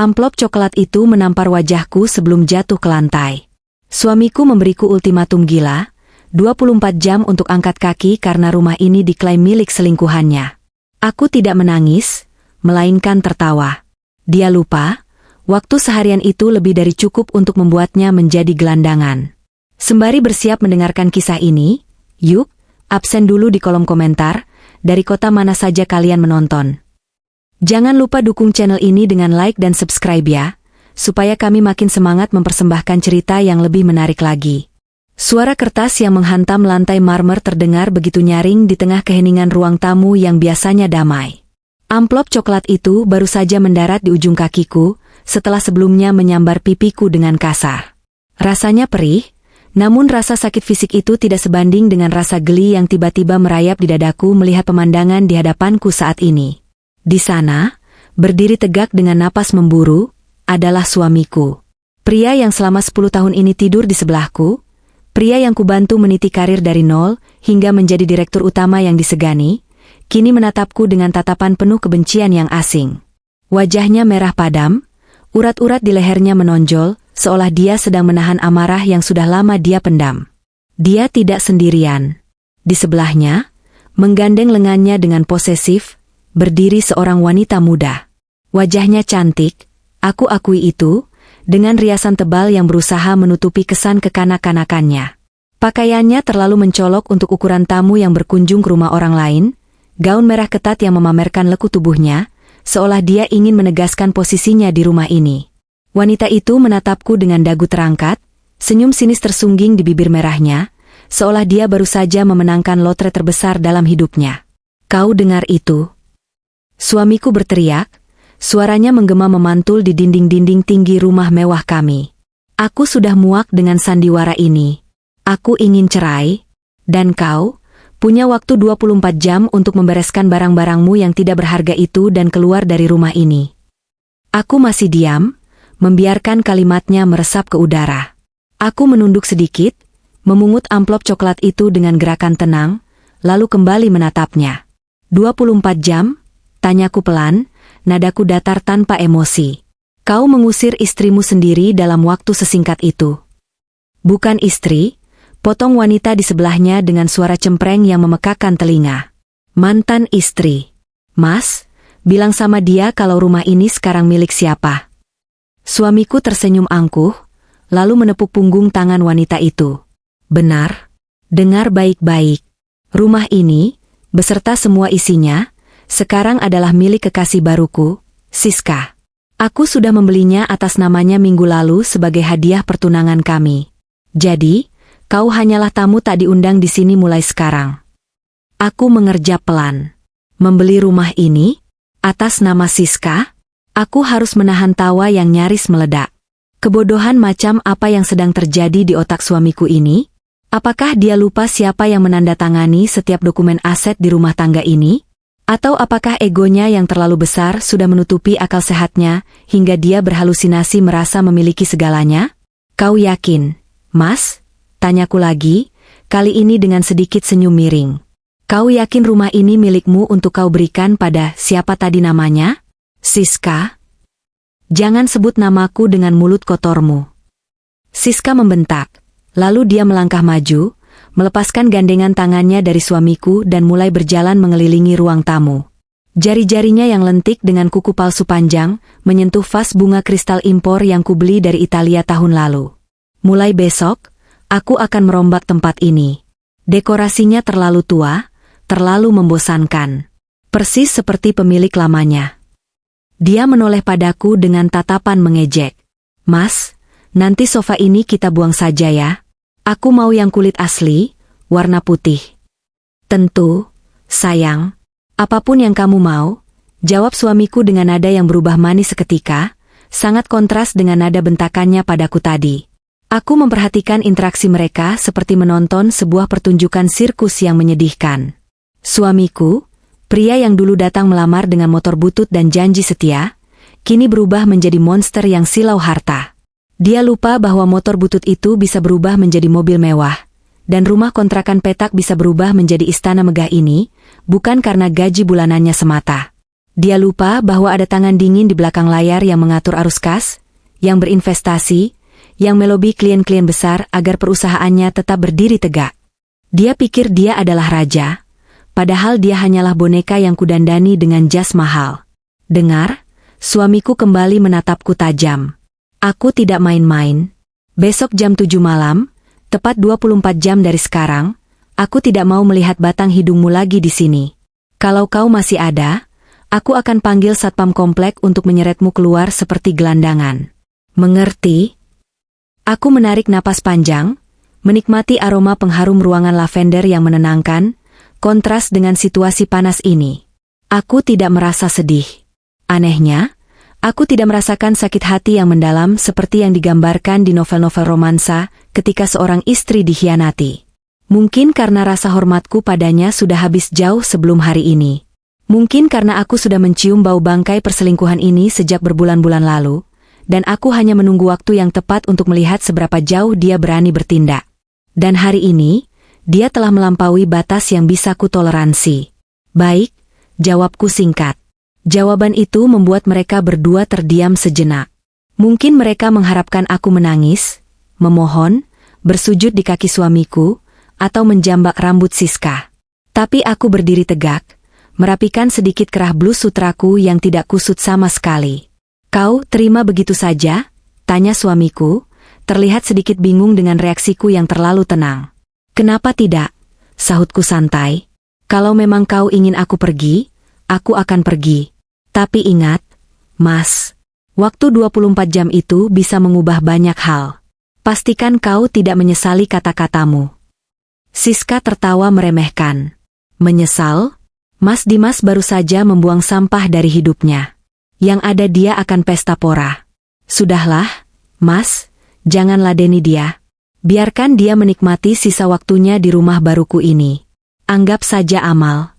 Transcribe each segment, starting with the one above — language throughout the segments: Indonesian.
Amplop coklat itu menampar wajahku sebelum jatuh ke lantai. Suamiku memberiku ultimatum gila, 24 jam untuk angkat kaki karena rumah ini diklaim milik selingkuhannya. Aku tidak menangis, melainkan tertawa. Dia lupa, waktu seharian itu lebih dari cukup untuk membuatnya menjadi gelandangan. Sembari bersiap mendengarkan kisah ini, yuk, absen dulu di kolom komentar, dari kota mana saja kalian menonton. Jangan lupa dukung channel ini dengan like dan subscribe ya, supaya kami makin semangat mempersembahkan cerita yang lebih menarik lagi. Suara kertas yang menghantam lantai marmer terdengar begitu nyaring di tengah keheningan ruang tamu yang biasanya damai. Amplop coklat itu baru saja mendarat di ujung kakiku, setelah sebelumnya menyambar pipiku dengan kasar. Rasanya perih, namun rasa sakit fisik itu tidak sebanding dengan rasa geli yang tiba-tiba merayap di dadaku melihat pemandangan di hadapanku saat ini. Di sana, berdiri tegak dengan napas memburu, adalah suamiku. Pria yang selama 10 tahun ini tidur di sebelahku, pria yang kubantu meniti karir dari nol hingga menjadi direktur utama yang disegani, kini menatapku dengan tatapan penuh kebencian yang asing. Wajahnya merah padam, urat-urat di lehernya menonjol, seolah dia sedang menahan amarah yang sudah lama dia pendam. Dia tidak sendirian. Di sebelahnya, menggandeng lengannya dengan posesif, berdiri seorang wanita muda. Wajahnya cantik, aku akui itu, dengan riasan tebal yang berusaha menutupi kesan kekanak-kanakannya. Pakaiannya terlalu mencolok untuk ukuran tamu yang berkunjung ke rumah orang lain, gaun merah ketat yang memamerkan lekuk tubuhnya, seolah dia ingin menegaskan posisinya di rumah ini. Wanita itu menatapku dengan dagu terangkat, senyum sinis tersungging di bibir merahnya, seolah dia baru saja memenangkan lotre terbesar dalam hidupnya. Kau dengar itu? Suamiku berteriak, suaranya menggema memantul di dinding-dinding tinggi rumah mewah kami. Aku sudah muak dengan sandiwara ini. Aku ingin cerai, dan kau punya waktu 24 jam untuk membereskan barang-barangmu yang tidak berharga itu dan keluar dari rumah ini. Aku masih diam, membiarkan kalimatnya meresap ke udara. Aku menunduk sedikit, memungut amplop coklat itu dengan gerakan tenang, lalu kembali menatapnya. 24 jam? Tanyaku pelan, nadaku datar tanpa emosi. Kau mengusir istrimu sendiri dalam waktu sesingkat itu. Bukan istri, potong wanita di sebelahnya dengan suara cempreng yang memekakan telinga. Mantan istri. Mas, bilang sama dia kalau rumah ini sekarang milik siapa. Suamiku tersenyum angkuh, lalu menepuk punggung tangan wanita itu. Benar. Dengar baik-baik. Rumah ini, beserta semua isinya, sekarang adalah milik kekasih baruku, Siska. Aku sudah membelinya atas namanya minggu lalu sebagai hadiah pertunangan kami. Jadi, kau hanyalah tamu tak diundang di sini mulai sekarang. Aku mengerjap pelan. Membeli rumah ini? Atas nama Siska? Aku harus menahan tawa yang nyaris meledak. Kebodohan macam apa yang sedang terjadi di otak suamiku ini? Apakah dia lupa siapa yang menandatangani setiap dokumen aset di rumah tangga ini? Atau apakah egonya yang terlalu besar sudah menutupi akal sehatnya, hingga dia berhalusinasi merasa memiliki segalanya? Kau yakin, Mas? Tanyaku lagi, kali ini dengan sedikit senyum miring. Kau yakin rumah ini milikmu untuk kau berikan pada siapa tadi namanya? Siska? Jangan sebut namaku dengan mulut kotormu. Siska membentak, lalu dia melangkah maju, melepaskan gandengan tangannya dari suamiku dan mulai berjalan mengelilingi ruang tamu. Jari-jarinya yang lentik dengan kuku palsu panjang, menyentuh vas bunga kristal impor yang kubeli dari Italia tahun lalu. Mulai besok, aku akan merombak tempat ini. Dekorasinya terlalu tua, terlalu membosankan. Persis seperti pemilik lamanya. Dia menoleh padaku dengan tatapan mengejek. Mas, nanti sofa ini kita buang saja ya. Aku mau yang kulit asli, warna putih. Tentu, sayang. Apapun yang kamu mau, jawab suamiku dengan nada yang berubah manis seketika, sangat kontras dengan nada bentakannya padaku tadi. Aku memperhatikan interaksi mereka seperti menonton sebuah pertunjukan sirkus yang menyedihkan. Suamiku, pria yang dulu datang melamar dengan motor butut dan janji setia, kini berubah menjadi monster yang silau harta. Dia lupa bahwa motor butut itu bisa berubah menjadi mobil mewah, dan rumah kontrakan petak bisa berubah menjadi istana megah ini, bukan karena gaji bulanannya semata. Dia lupa bahwa ada tangan dingin di belakang layar yang mengatur arus kas, yang berinvestasi, yang melobi klien-klien besar agar perusahaannya tetap berdiri tegak. Dia pikir dia adalah raja, padahal dia hanyalah boneka yang kudandani dengan jas mahal. Dengar, suamiku kembali menatapku tajam. Aku tidak main-main. Besok jam 7 malam, tepat 24 jam dari sekarang, aku tidak mau melihat batang hidungmu lagi di sini. Kalau kau masih ada, aku akan panggil satpam komplek untuk menyeretmu keluar seperti gelandangan. Mengerti? Aku menarik napas panjang, menikmati aroma pengharum ruangan lavender yang menenangkan, kontras dengan situasi panas ini. Aku tidak merasa sedih. Anehnya, aku tidak merasakan sakit hati yang mendalam seperti yang digambarkan di novel-novel romansa ketika seorang istri dikhianati. Mungkin karena rasa hormatku padanya sudah habis jauh sebelum hari ini. Mungkin karena aku sudah mencium bau bangkai perselingkuhan ini sejak berbulan-bulan lalu, dan aku hanya menunggu waktu yang tepat untuk melihat seberapa jauh dia berani bertindak. Dan hari ini, dia telah melampaui batas yang bisa kutoleransi. Baik, jawabku singkat. Jawaban itu membuat mereka berdua terdiam sejenak. Mungkin mereka mengharapkan aku menangis, memohon, bersujud di kaki suamiku, atau menjambak rambut Siska. Tapi aku berdiri tegak, merapikan sedikit kerah blus sutraku yang tidak kusut sama sekali. Kau terima begitu saja? Tanya suamiku, terlihat sedikit bingung dengan reaksiku yang terlalu tenang. Kenapa tidak? Sahutku santai. Kalau memang kau ingin aku pergi, aku akan pergi. Tapi ingat, Mas, waktu 24 jam itu bisa mengubah banyak hal. Pastikan kau tidak menyesali kata-katamu. Siska tertawa meremehkan. Menyesal? Mas Dimas baru saja membuang sampah dari hidupnya. Yang ada dia akan pesta pora. Sudahlah, Mas, jangan ladeni dia. Biarkan dia menikmati sisa waktunya di rumah baruku ini. Anggap saja amal.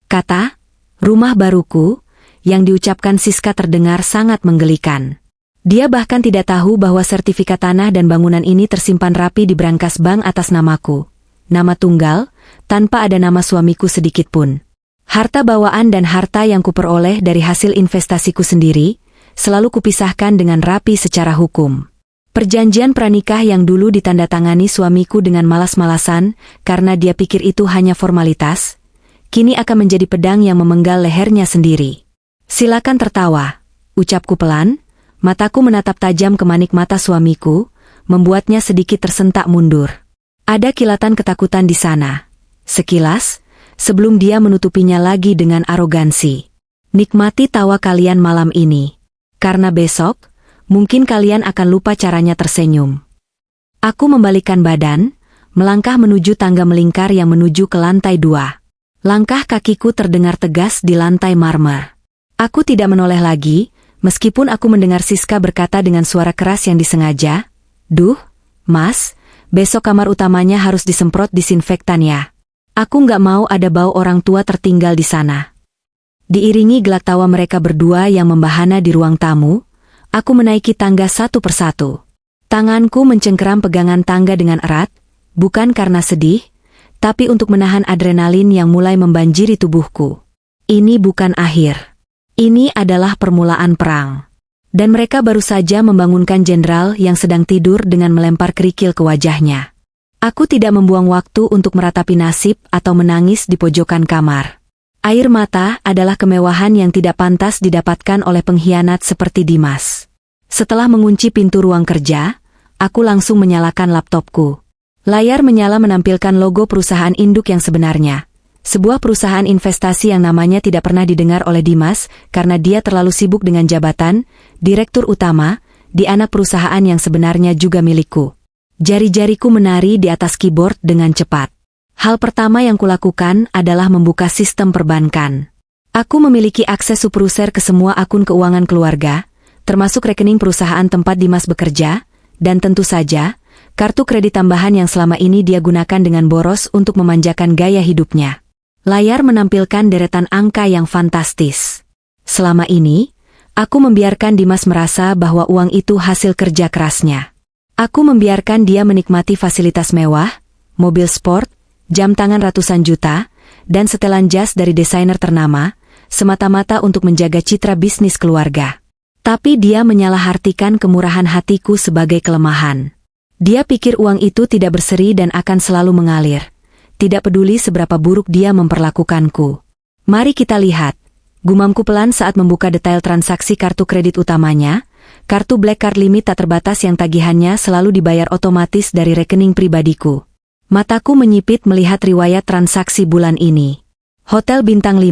Kata, rumah baruku, yang diucapkan Siska terdengar sangat menggelikan. Dia bahkan tidak tahu bahwa sertifikat tanah dan bangunan ini tersimpan rapi di brankas bank atas namaku. Nama tunggal, tanpa ada nama suamiku sedikit pun. Harta bawaan dan harta yang kuperoleh dari hasil investasiku sendiri, selalu kupisahkan dengan rapi secara hukum. Perjanjian pranikah yang dulu ditandatangani suamiku dengan malas-malasan karena dia pikir itu hanya formalitas, kini akan menjadi pedang yang memenggal lehernya sendiri. Silakan tertawa, ucapku pelan, mataku menatap tajam ke manik mata suamiku, membuatnya sedikit tersentak mundur. Ada kilatan ketakutan di sana. Sekilas, sebelum dia menutupinya lagi dengan arogansi. Nikmati tawa kalian malam ini. Karena besok, mungkin kalian akan lupa caranya tersenyum. Aku membalikkan badan, melangkah menuju tangga melingkar yang menuju ke lantai 2. Langkah kakiku terdengar tegas di lantai marmer. Aku tidak menoleh lagi, meskipun aku mendengar Siska berkata dengan suara keras yang disengaja, "Duh, Mas, besok kamar utamanya harus disemprot disinfektan ya. Aku nggak mau ada bau orang tua tertinggal di sana." Diiringi gelak tawa mereka berdua yang membahana di ruang tamu, aku menaiki tangga satu persatu. Tanganku mencengkeram pegangan tangga dengan erat, bukan karena sedih, tapi untuk menahan adrenalin yang mulai membanjiri tubuhku. Ini bukan akhir. Ini adalah permulaan perang. Dan mereka baru saja membangunkan jenderal yang sedang tidur dengan melempar kerikil ke wajahnya. Aku tidak membuang waktu untuk meratapi nasib atau menangis di pojokan kamar. Air mata adalah kemewahan yang tidak pantas didapatkan oleh pengkhianat seperti Dimas. Setelah mengunci pintu ruang kerja, aku langsung menyalakan laptopku. Layar menyala menampilkan logo perusahaan induk yang sebenarnya. Sebuah perusahaan investasi yang namanya tidak pernah didengar oleh Dimas karena dia terlalu sibuk dengan jabatan, direktur utama, di anak perusahaan yang sebenarnya juga milikku. Jari-jariku menari di atas keyboard dengan cepat. Hal pertama yang kulakukan adalah membuka sistem perbankan. Aku memiliki akses superuser ke semua akun keuangan keluarga, termasuk rekening perusahaan tempat Dimas bekerja, dan tentu saja, kartu kredit tambahan yang selama ini dia gunakan dengan boros untuk memanjakan gaya hidupnya. Layar menampilkan deretan angka yang fantastis. Selama ini, aku membiarkan Dimas merasa bahwa uang itu hasil kerja kerasnya. Aku membiarkan dia menikmati fasilitas mewah, mobil sport, jam tangan ratusan juta, dan setelan jas dari desainer ternama, semata-mata untuk menjaga citra bisnis keluarga. Tapi dia menyalahartikan kemurahan hatiku sebagai kelemahan. Dia pikir uang itu tidak berseri dan akan selalu mengalir. Tidak peduli seberapa buruk dia memperlakukanku. Mari kita lihat. Gumamku pelan saat membuka detail transaksi kartu kredit utamanya. Kartu Black Card limit tak terbatas yang tagihannya selalu dibayar otomatis dari rekening pribadiku. Mataku menyipit melihat riwayat transaksi bulan ini. Hotel bintang 5,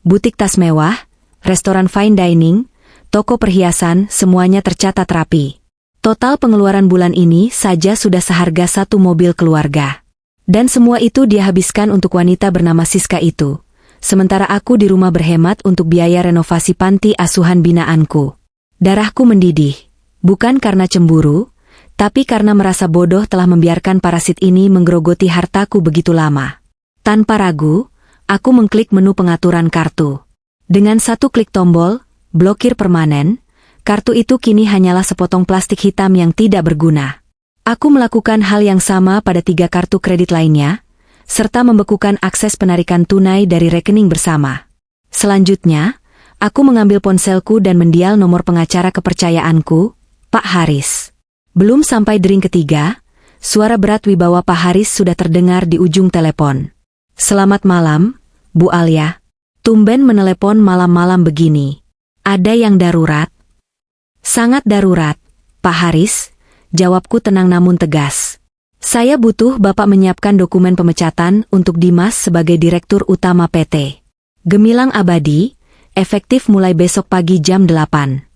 butik tas mewah, restoran fine dining, toko perhiasan, semuanya tercatat rapi. Total pengeluaran bulan ini saja sudah seharga satu mobil keluarga. Dan semua itu dia habiskan untuk wanita bernama Siska itu. Sementara aku di rumah berhemat untuk biaya renovasi panti asuhan binaanku. Darahku mendidih. Bukan karena cemburu, tapi karena merasa bodoh telah membiarkan parasit ini menggerogoti hartaku begitu lama. Tanpa ragu, aku mengklik menu pengaturan kartu. Dengan satu klik tombol, blokir permanen, kartu itu kini hanyalah sepotong plastik hitam yang tidak berguna. Aku melakukan hal yang sama pada 3 kartu kredit lainnya, serta membekukan akses penarikan tunai dari rekening bersama. Selanjutnya, aku mengambil ponselku dan mendial nomor pengacara kepercayaanku, Pak Haris. Belum sampai dering ketiga, suara berat wibawa Pak Haris sudah terdengar di ujung telepon. "Selamat malam, Bu Alia. Tumben menelepon malam-malam begini. Ada yang darurat?" "Sangat darurat, Pak Haris," jawabku tenang namun tegas. "Saya butuh Bapak menyiapkan dokumen pemecatan untuk Dimas sebagai Direktur Utama PT Gemilang Abadi, efektif mulai besok pagi jam 8.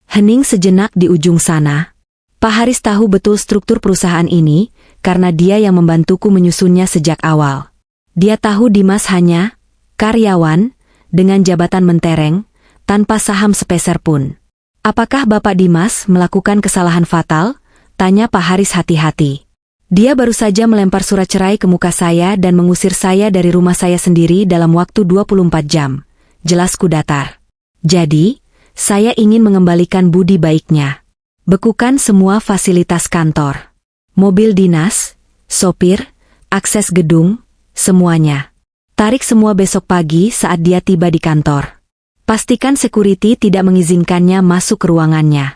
Hening sejenak di ujung sana. Pak Haris tahu betul struktur perusahaan ini, karena dia yang membantuku menyusunnya sejak awal. Dia tahu Dimas hanya karyawan, dengan jabatan mentereng, tanpa saham sepeser pun. "Apakah Bapak Dimas melakukan kesalahan fatal?" tanya Pak Haris hati-hati. "Dia baru saja melempar surat cerai ke muka saya dan mengusir saya dari rumah saya sendiri dalam waktu 24 jam. Jelasku datar. Jadi, saya ingin mengembalikan budi baiknya. Bekukan semua fasilitas kantor. Mobil dinas, sopir, akses gedung, semuanya. Tarik semua besok pagi saat dia tiba di kantor. Pastikan security tidak mengizinkannya masuk ke ruangannya."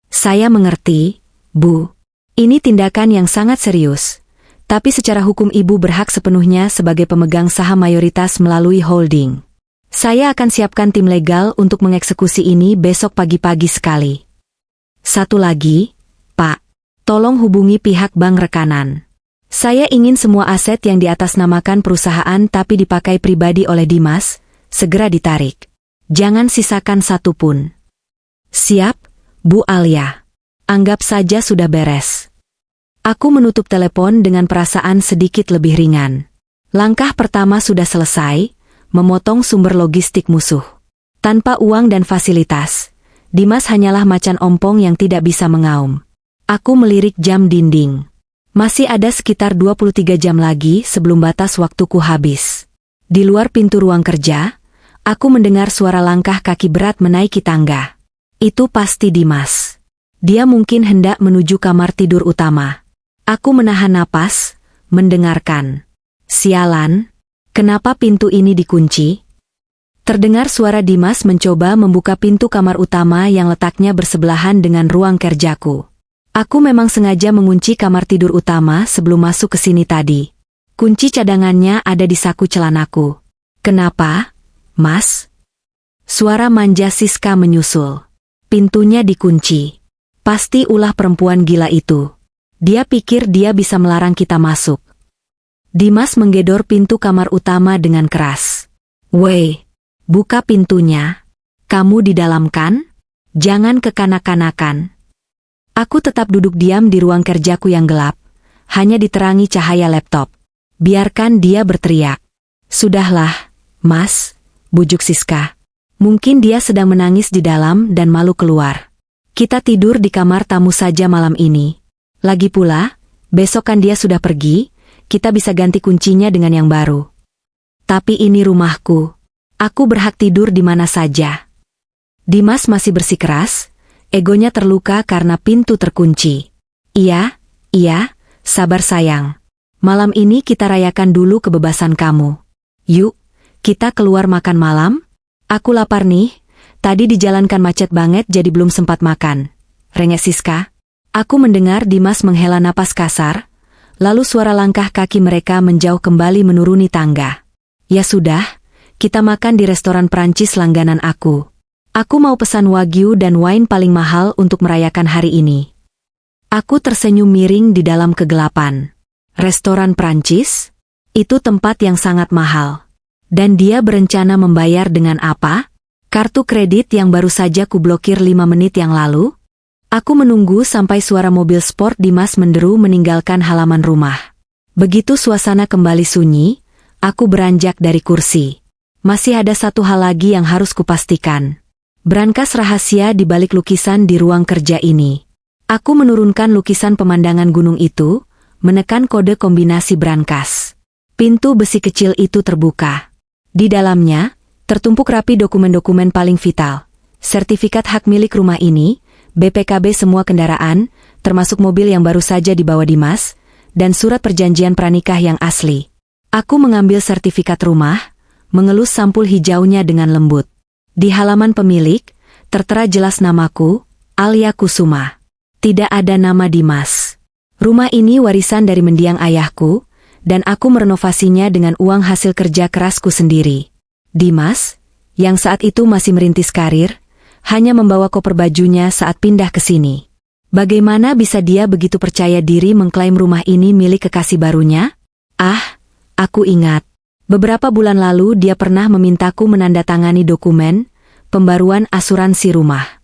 "Saya mengerti, Bu. Ini tindakan yang sangat serius. Tapi secara hukum Ibu berhak sepenuhnya sebagai pemegang saham mayoritas melalui holding. Saya akan siapkan tim legal untuk mengeksekusi ini besok pagi-pagi sekali. Satu lagi, Pak. Tolong hubungi pihak bank rekanan. Saya ingin semua aset yang diatasnamakan perusahaan tapi dipakai pribadi oleh Dimas, segera ditarik. Jangan sisakan satu pun." "Siap, Bu Alia. Anggap saja sudah beres." Aku menutup telepon dengan perasaan sedikit lebih ringan. Langkah pertama sudah selesai, memotong sumber logistik musuh. Tanpa uang dan fasilitas, Dimas hanyalah macan ompong yang tidak bisa mengaum. Aku melirik jam dinding. Masih ada sekitar 23 jam lagi sebelum batas waktuku habis. Di luar pintu ruang kerja, aku mendengar suara langkah kaki berat menaiki tangga. Itu pasti Dimas. Dia mungkin hendak menuju kamar tidur utama. Aku menahan napas, mendengarkan. Sialan, kenapa pintu ini dikunci? Terdengar suara Dimas mencoba membuka pintu kamar utama yang letaknya bersebelahan dengan ruang kerjaku. Aku memang sengaja mengunci kamar tidur utama sebelum masuk ke sini tadi. Kunci cadangannya ada di saku celanaku. "Kenapa, Mas?" Suara manja Siska menyusul. "Pintunya dikunci. Pasti ulah perempuan gila itu. Dia pikir dia bisa melarang kita masuk." Dimas menggedor pintu kamar utama dengan keras. "Weh, buka pintunya. Kamu di dalam kan? Jangan kekanak-kanakan." Aku tetap duduk diam di ruang kerjaku yang gelap, hanya diterangi cahaya laptop. Biarkan dia berteriak. "Sudahlah, Mas," bujuk Siska. "Mungkin dia sedang menangis di dalam dan malu keluar. Kita tidur di kamar tamu saja malam ini. Lagi pula, besok kan dia sudah pergi, kita bisa ganti kuncinya dengan yang baru. Tapi ini rumahku. Aku berhak tidur di mana saja." Dimas masih bersikeras. Egonya terluka karena pintu terkunci. Iya, sabar sayang. Malam ini kita rayakan dulu kebebasan kamu. Yuk, Kita keluar makan malam? Aku lapar nih, tadi di jalan kan macet banget jadi belum sempat makan. Rengek Siska. Aku mendengar Dimas menghela napas kasar, lalu suara langkah kaki mereka menjauh kembali menuruni tangga. Ya sudah, kita makan di restoran Prancis langganan aku. Aku mau pesan wagyu dan wine paling mahal untuk merayakan hari ini. Aku tersenyum miring di dalam kegelapan. Restoran Prancis? Itu tempat yang sangat mahal. Dan dia berencana membayar dengan apa? Kartu kredit yang baru saja kublokir 5 menit yang lalu? Aku menunggu sampai suara mobil sport Dimas menderu meninggalkan halaman rumah. Begitu suasana kembali sunyi, aku beranjak dari kursi. Masih ada satu hal lagi yang harus kupastikan. Brankas rahasia di balik lukisan di ruang kerja ini. Aku menurunkan lukisan pemandangan gunung itu, menekan kode kombinasi brankas. Pintu besi kecil itu terbuka. Di dalamnya, tertumpuk rapi dokumen-dokumen paling vital. Sertifikat hak milik rumah ini, BPKB semua kendaraan, termasuk mobil yang baru saja dibawa Dimas, dan surat perjanjian pranikah yang asli. Aku mengambil sertifikat rumah, mengelus sampul hijaunya dengan lembut. Di halaman pemilik, tertera jelas namaku, Alia Kusuma. Tidak ada nama Dimas. Rumah ini warisan dari mendiang ayahku, dan aku merenovasinya dengan uang hasil kerja kerasku sendiri. Dimas, yang saat itu masih merintis karir, hanya membawa koper bajunya saat pindah ke sini. Bagaimana bisa dia begitu percaya diri mengklaim rumah ini milik kekasih barunya? Aku ingat. Beberapa bulan lalu dia pernah memintaku menandatangani dokumen pembaruan asuransi rumah.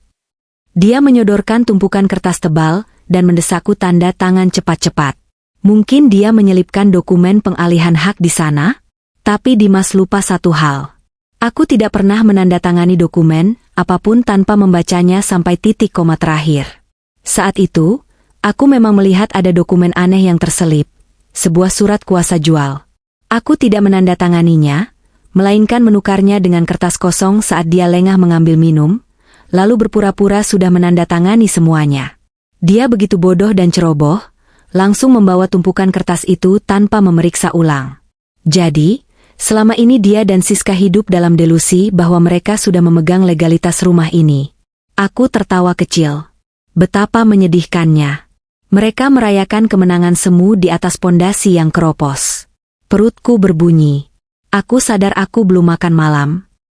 Dia menyodorkan tumpukan kertas tebal dan mendesakku tanda tangan cepat-cepat. Mungkin dia menyelipkan dokumen pengalihan hak di sana? Tapi Dimas lupa satu hal. Aku tidak pernah menandatangani dokumen apapun tanpa membacanya sampai titik koma terakhir. Saat itu, aku memang melihat ada dokumen aneh yang terselip, sebuah surat kuasa jual. Aku tidak menandatanganinya, melainkan menukarnya dengan kertas kosong saat dia lengah mengambil minum, lalu berpura-pura sudah menandatangani semuanya. Dia begitu bodoh dan ceroboh, langsung membawa tumpukan kertas itu tanpa memeriksa ulang. Jadi, selama ini dia dan Siska hidup dalam delusi bahwa mereka sudah memegang legalitas rumah ini. Aku tertawa kecil. Betapa menyedihkannya. Mereka merayakan kemenangan semu di atas pondasi yang keropos. Perutku berbunyi. Aku sadar aku belum makan malam.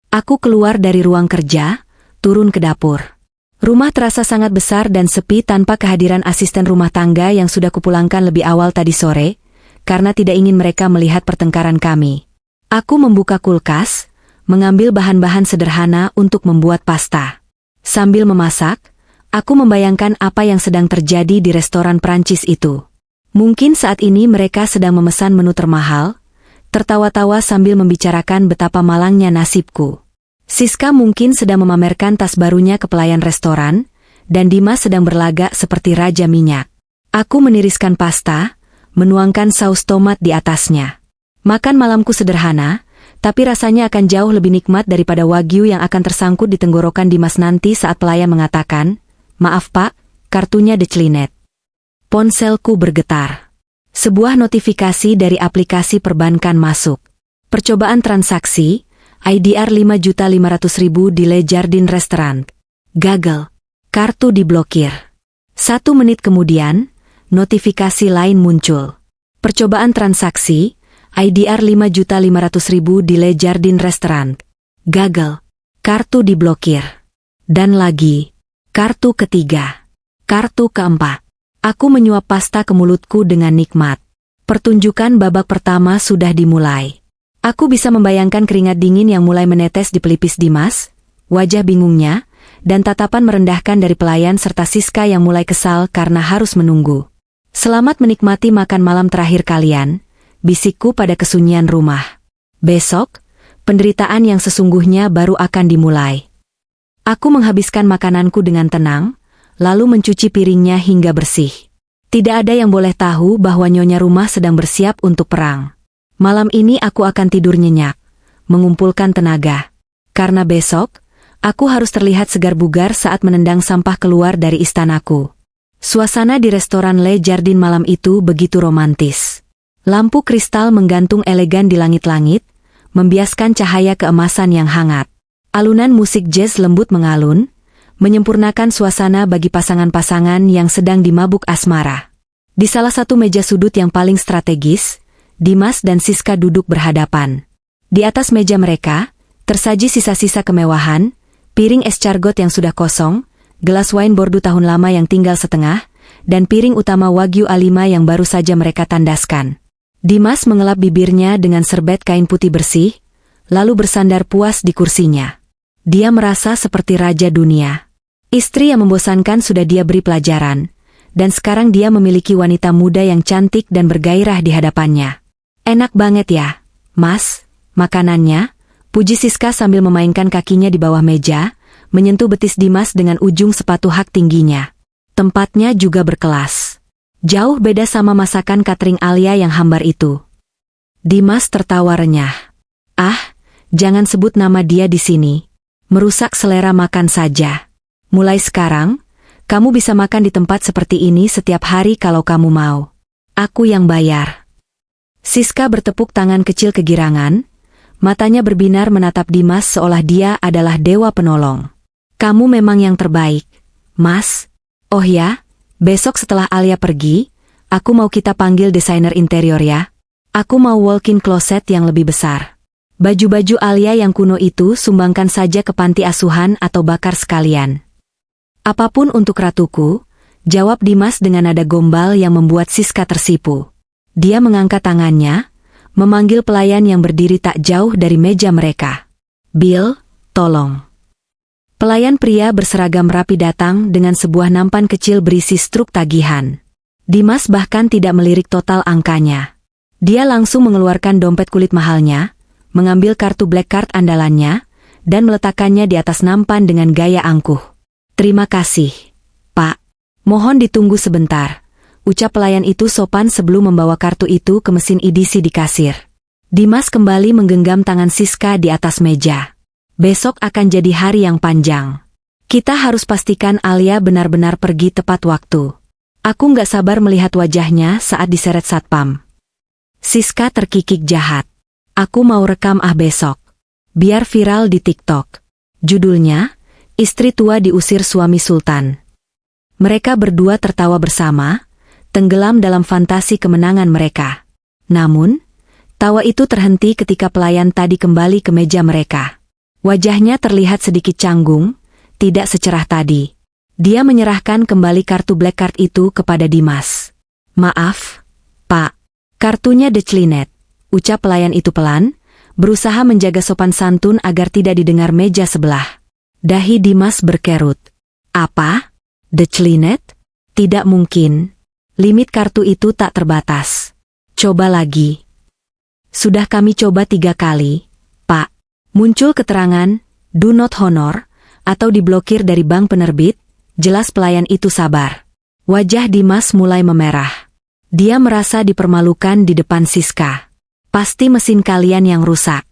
Aku keluar dari ruang kerja, turun ke dapur. Rumah terasa sangat besar dan sepi tanpa kehadiran asisten rumah tangga yang sudah kupulangkan lebih awal tadi sore, karena tidak ingin mereka melihat pertengkaran kami. Aku membuka kulkas, mengambil bahan-bahan sederhana untuk membuat pasta. Sambil memasak, aku membayangkan apa yang sedang terjadi di restoran Prancis itu. Mungkin saat ini mereka sedang memesan menu termahal, tertawa-tawa sambil membicarakan betapa malangnya nasibku. Siska mungkin sedang memamerkan tas barunya ke pelayan restoran, dan Dimas sedang berlagak seperti raja minyak. Aku meniriskan pasta, menuangkan saus tomat di atasnya. Makan malamku sederhana, tapi rasanya akan jauh lebih nikmat daripada wagyu yang akan tersangkut di tenggorokan Dimas nanti saat pelayan mengatakan, "Maaf Pak, kartunya declinet." Ponselku bergetar. Sebuah notifikasi dari aplikasi perbankan masuk. Percobaan transaksi, IDR 5.500.000 di Le Jardin Restaurant. Gagal. Kartu diblokir. 1 menit kemudian, notifikasi lain muncul. Percobaan transaksi, IDR 5.500.000 di Le Jardin Restaurant. Gagal. Kartu diblokir. Dan lagi. Kartu ketiga. Kartu keempat. Aku menyuap pasta ke mulutku dengan nikmat. Pertunjukan babak pertama sudah dimulai. Aku bisa membayangkan keringat dingin yang mulai menetes di pelipis Dimas, wajah bingungnya, dan tatapan merendahkan dari pelayan serta Siska yang mulai kesal karena harus menunggu. Selamat menikmati makan malam terakhir kalian, bisikku pada kesunyian rumah. Besok, penderitaan yang sesungguhnya baru akan dimulai. Aku menghabiskan makananku dengan tenang, lalu mencuci piringnya hingga bersih. Tidak ada yang boleh tahu bahwa nyonya rumah sedang bersiap untuk perang. Malam ini aku akan tidur nyenyak, mengumpulkan tenaga. Karena besok, aku harus terlihat segar bugar saat menendang sampah keluar dari istanaku. Suasana di restoran Le Jardin malam itu begitu romantis. Lampu kristal menggantung elegan di langit-langit, membiaskan cahaya keemasan yang hangat. Alunan musik jazz lembut mengalun, menyempurnakan suasana bagi pasangan-pasangan yang sedang dimabuk asmara. Di salah satu meja sudut yang paling strategis, Dimas dan Siska duduk berhadapan. Di atas meja mereka, tersaji sisa-sisa kemewahan, piring escargot yang sudah kosong, gelas wine bordeaux tahun lama yang tinggal setengah, dan piring utama Wagyu A5 yang baru saja mereka tandaskan. Dimas mengelap bibirnya dengan serbet kain putih bersih, lalu bersandar puas di kursinya. Dia merasa seperti raja dunia. Istri yang membosankan sudah dia beri pelajaran, dan sekarang dia memiliki wanita muda yang cantik dan bergairah di hadapannya. Enak banget ya, Mas, makanannya, puji Siska sambil memainkan kakinya di bawah meja, menyentuh betis Dimas dengan ujung sepatu hak tingginya. Tempatnya juga berkelas. Jauh beda sama masakan catering Alia yang hambar itu. Dimas tertawa renyah. Ah, jangan sebut nama dia di sini. Merusak selera makan saja. Mulai sekarang, kamu bisa makan di tempat seperti ini setiap hari kalau kamu mau. Aku yang bayar. Siska bertepuk tangan kecil kegirangan, matanya berbinar menatap Dimas seolah dia adalah dewa penolong. Kamu memang yang terbaik, Mas. Oh ya, besok setelah Alia pergi, aku mau kita panggil desainer interior ya. Aku mau walk-in closet yang lebih besar. Baju-baju Alia yang kuno itu sumbangkan saja ke panti asuhan atau bakar sekalian. Apapun untuk ratuku, jawab Dimas dengan nada gombal yang membuat Siska tersipu. Dia mengangkat tangannya, memanggil pelayan yang berdiri tak jauh dari meja mereka. Bill, tolong. Pelayan pria berseragam rapi datang dengan sebuah nampan kecil berisi struk tagihan. Dimas bahkan tidak melirik total angkanya. Dia langsung mengeluarkan dompet kulit mahalnya, mengambil kartu black card andalannya, dan meletakkannya di atas nampan dengan gaya angkuh. Terima kasih, Pak. Mohon ditunggu sebentar, ucap pelayan itu sopan sebelum membawa kartu itu ke mesin edisi di kasir. Dimas kembali menggenggam tangan Siska di atas meja. Besok akan jadi hari yang panjang. Kita harus pastikan Alia benar-benar pergi tepat waktu. Aku nggak sabar melihat wajahnya saat diseret satpam. Siska terkikik jahat. Aku mau rekam besok. Biar viral di TikTok. Judulnya, Istri Tua Diusir Suami Sultan. Mereka berdua tertawa bersama, tenggelam dalam fantasi kemenangan mereka. Namun, tawa itu terhenti ketika pelayan tadi kembali ke meja mereka. Wajahnya terlihat sedikit canggung, tidak secerah tadi. Dia menyerahkan kembali kartu black card itu kepada Dimas. Maaf, Pak. Kartunya declinet, ucap pelayan itu pelan, berusaha menjaga sopan santun agar tidak didengar meja sebelah. Dahi Dimas berkerut. Apa? Declinet? Tidak mungkin. Limit kartu itu tak terbatas. Coba lagi. Sudah kami coba 3 kali, Pak. Muncul keterangan, do not honor, atau diblokir dari bank penerbit, jelas pelayan itu sabar. Wajah Dimas mulai memerah. Dia merasa dipermalukan di depan Siska. Pasti mesin kalian yang rusak.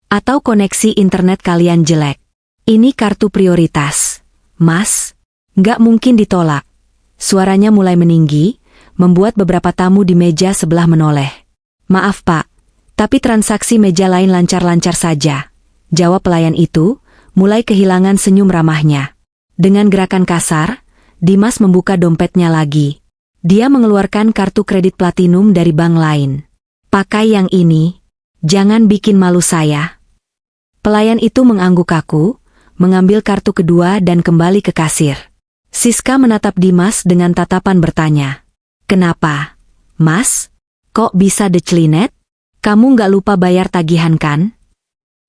Atau koneksi internet kalian jelek. Ini kartu prioritas. Mas, nggak mungkin ditolak. Suaranya mulai meninggi, membuat beberapa tamu di meja sebelah menoleh. Maaf Pak, tapi transaksi meja lain lancar-lancar saja. Jawab pelayan itu, mulai kehilangan senyum ramahnya. Dengan gerakan kasar, Dimas membuka dompetnya lagi. Dia mengeluarkan kartu kredit platinum dari bank lain. Pakai yang ini, jangan bikin malu saya. Pelayan itu mengangguk kaku, mengambil kartu kedua dan kembali ke kasir. Siska menatap Dimas dengan tatapan bertanya. Kenapa? Mas? Kok bisa declinet? Kamu nggak lupa bayar tagihan kan?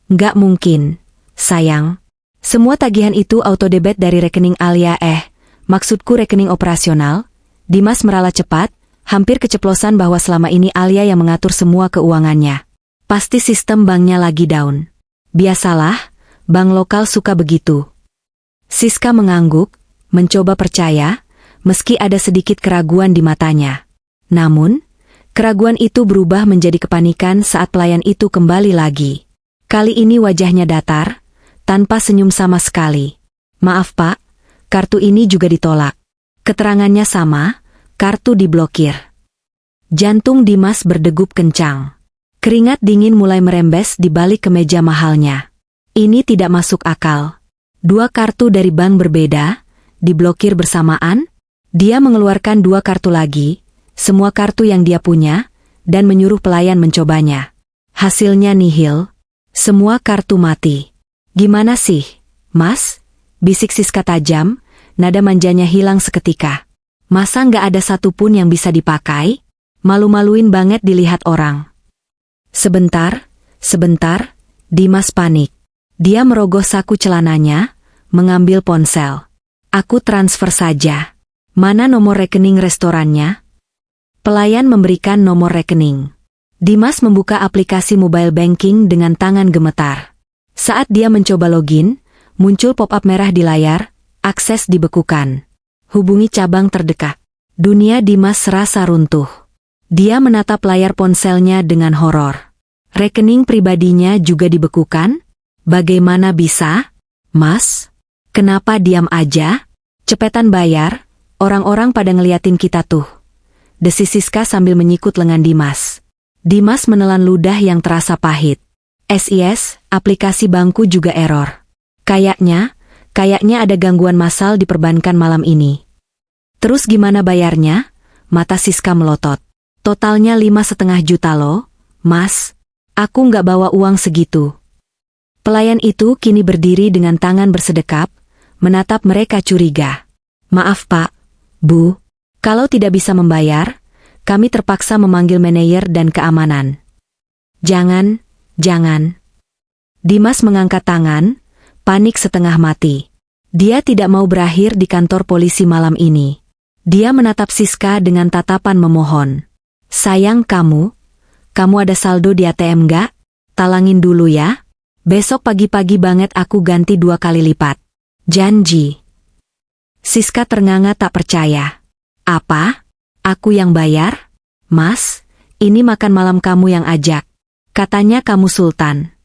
Nggak mungkin, sayang. Semua tagihan itu autodebit dari rekening Alia maksudku rekening operasional. Dimas meralat cepat, hampir keceplosan bahwa selama ini Alia yang mengatur semua keuangannya. Pasti sistem banknya lagi down. Biasalah, bank lokal suka begitu. Siska mengangguk, mencoba percaya, meski ada sedikit keraguan di matanya. Namun, keraguan itu berubah menjadi kepanikan saat pelayan itu kembali lagi. Kali ini wajahnya datar, tanpa senyum sama sekali. Maaf Pak, kartu ini juga ditolak. Keterangannya sama, kartu diblokir. Jantung Dimas berdegup kencang. Keringat dingin mulai merembes di balik kemeja mahalnya. Ini tidak masuk akal. 2 kartu dari bank berbeda, diblokir bersamaan. Dia mengeluarkan 2 kartu lagi, semua kartu yang dia punya, dan menyuruh pelayan mencobanya. Hasilnya nihil. Semua kartu mati. Gimana sih, Mas? Bisik Siska tajam, nada manjanya hilang seketika. Masa nggak ada satupun yang bisa dipakai? Malu-maluin banget dilihat orang. Sebentar, Dimas panik. Dia merogoh saku celananya, mengambil ponsel. Aku transfer saja. Mana nomor rekening restorannya? Pelayan memberikan nomor rekening. Dimas membuka aplikasi mobile banking dengan tangan gemetar. Saat dia mencoba login, muncul pop-up merah di layar, akses dibekukan. Hubungi cabang terdekat. Dunia Dimas serasa runtuh. Dia menatap layar ponselnya dengan horor. Rekening pribadinya juga dibekukan? Bagaimana bisa? Mas? Kenapa diam aja? Cepetan bayar, orang-orang pada ngeliatin kita tuh. Desis Siska sambil menyikut lengan Dimas. Dimas menelan ludah yang terasa pahit. SIS, aplikasi bankku juga error. Kayaknya ada gangguan massal di perbankan malam ini. Terus gimana bayarnya? Mata Siska melotot. Totalnya 5,5 juta loh, Mas. Aku nggak bawa uang segitu. Pelayan itu kini berdiri dengan tangan bersedekap, menatap mereka curiga. Maaf Pak, Bu, kalau tidak bisa membayar, kami terpaksa memanggil manajer dan keamanan. Jangan. Dimas mengangkat tangan, panik setengah mati. Dia tidak mau berakhir di kantor polisi malam ini. Dia menatap Siska dengan tatapan memohon. Sayang kamu ada saldo di ATM nggak? Talangin dulu ya. Besok pagi-pagi banget aku ganti 2 kali lipat. Janji. Siska ternganga tak percaya. Apa? Aku yang bayar? Mas, ini makan malam kamu yang ajak. Katanya kamu sultan.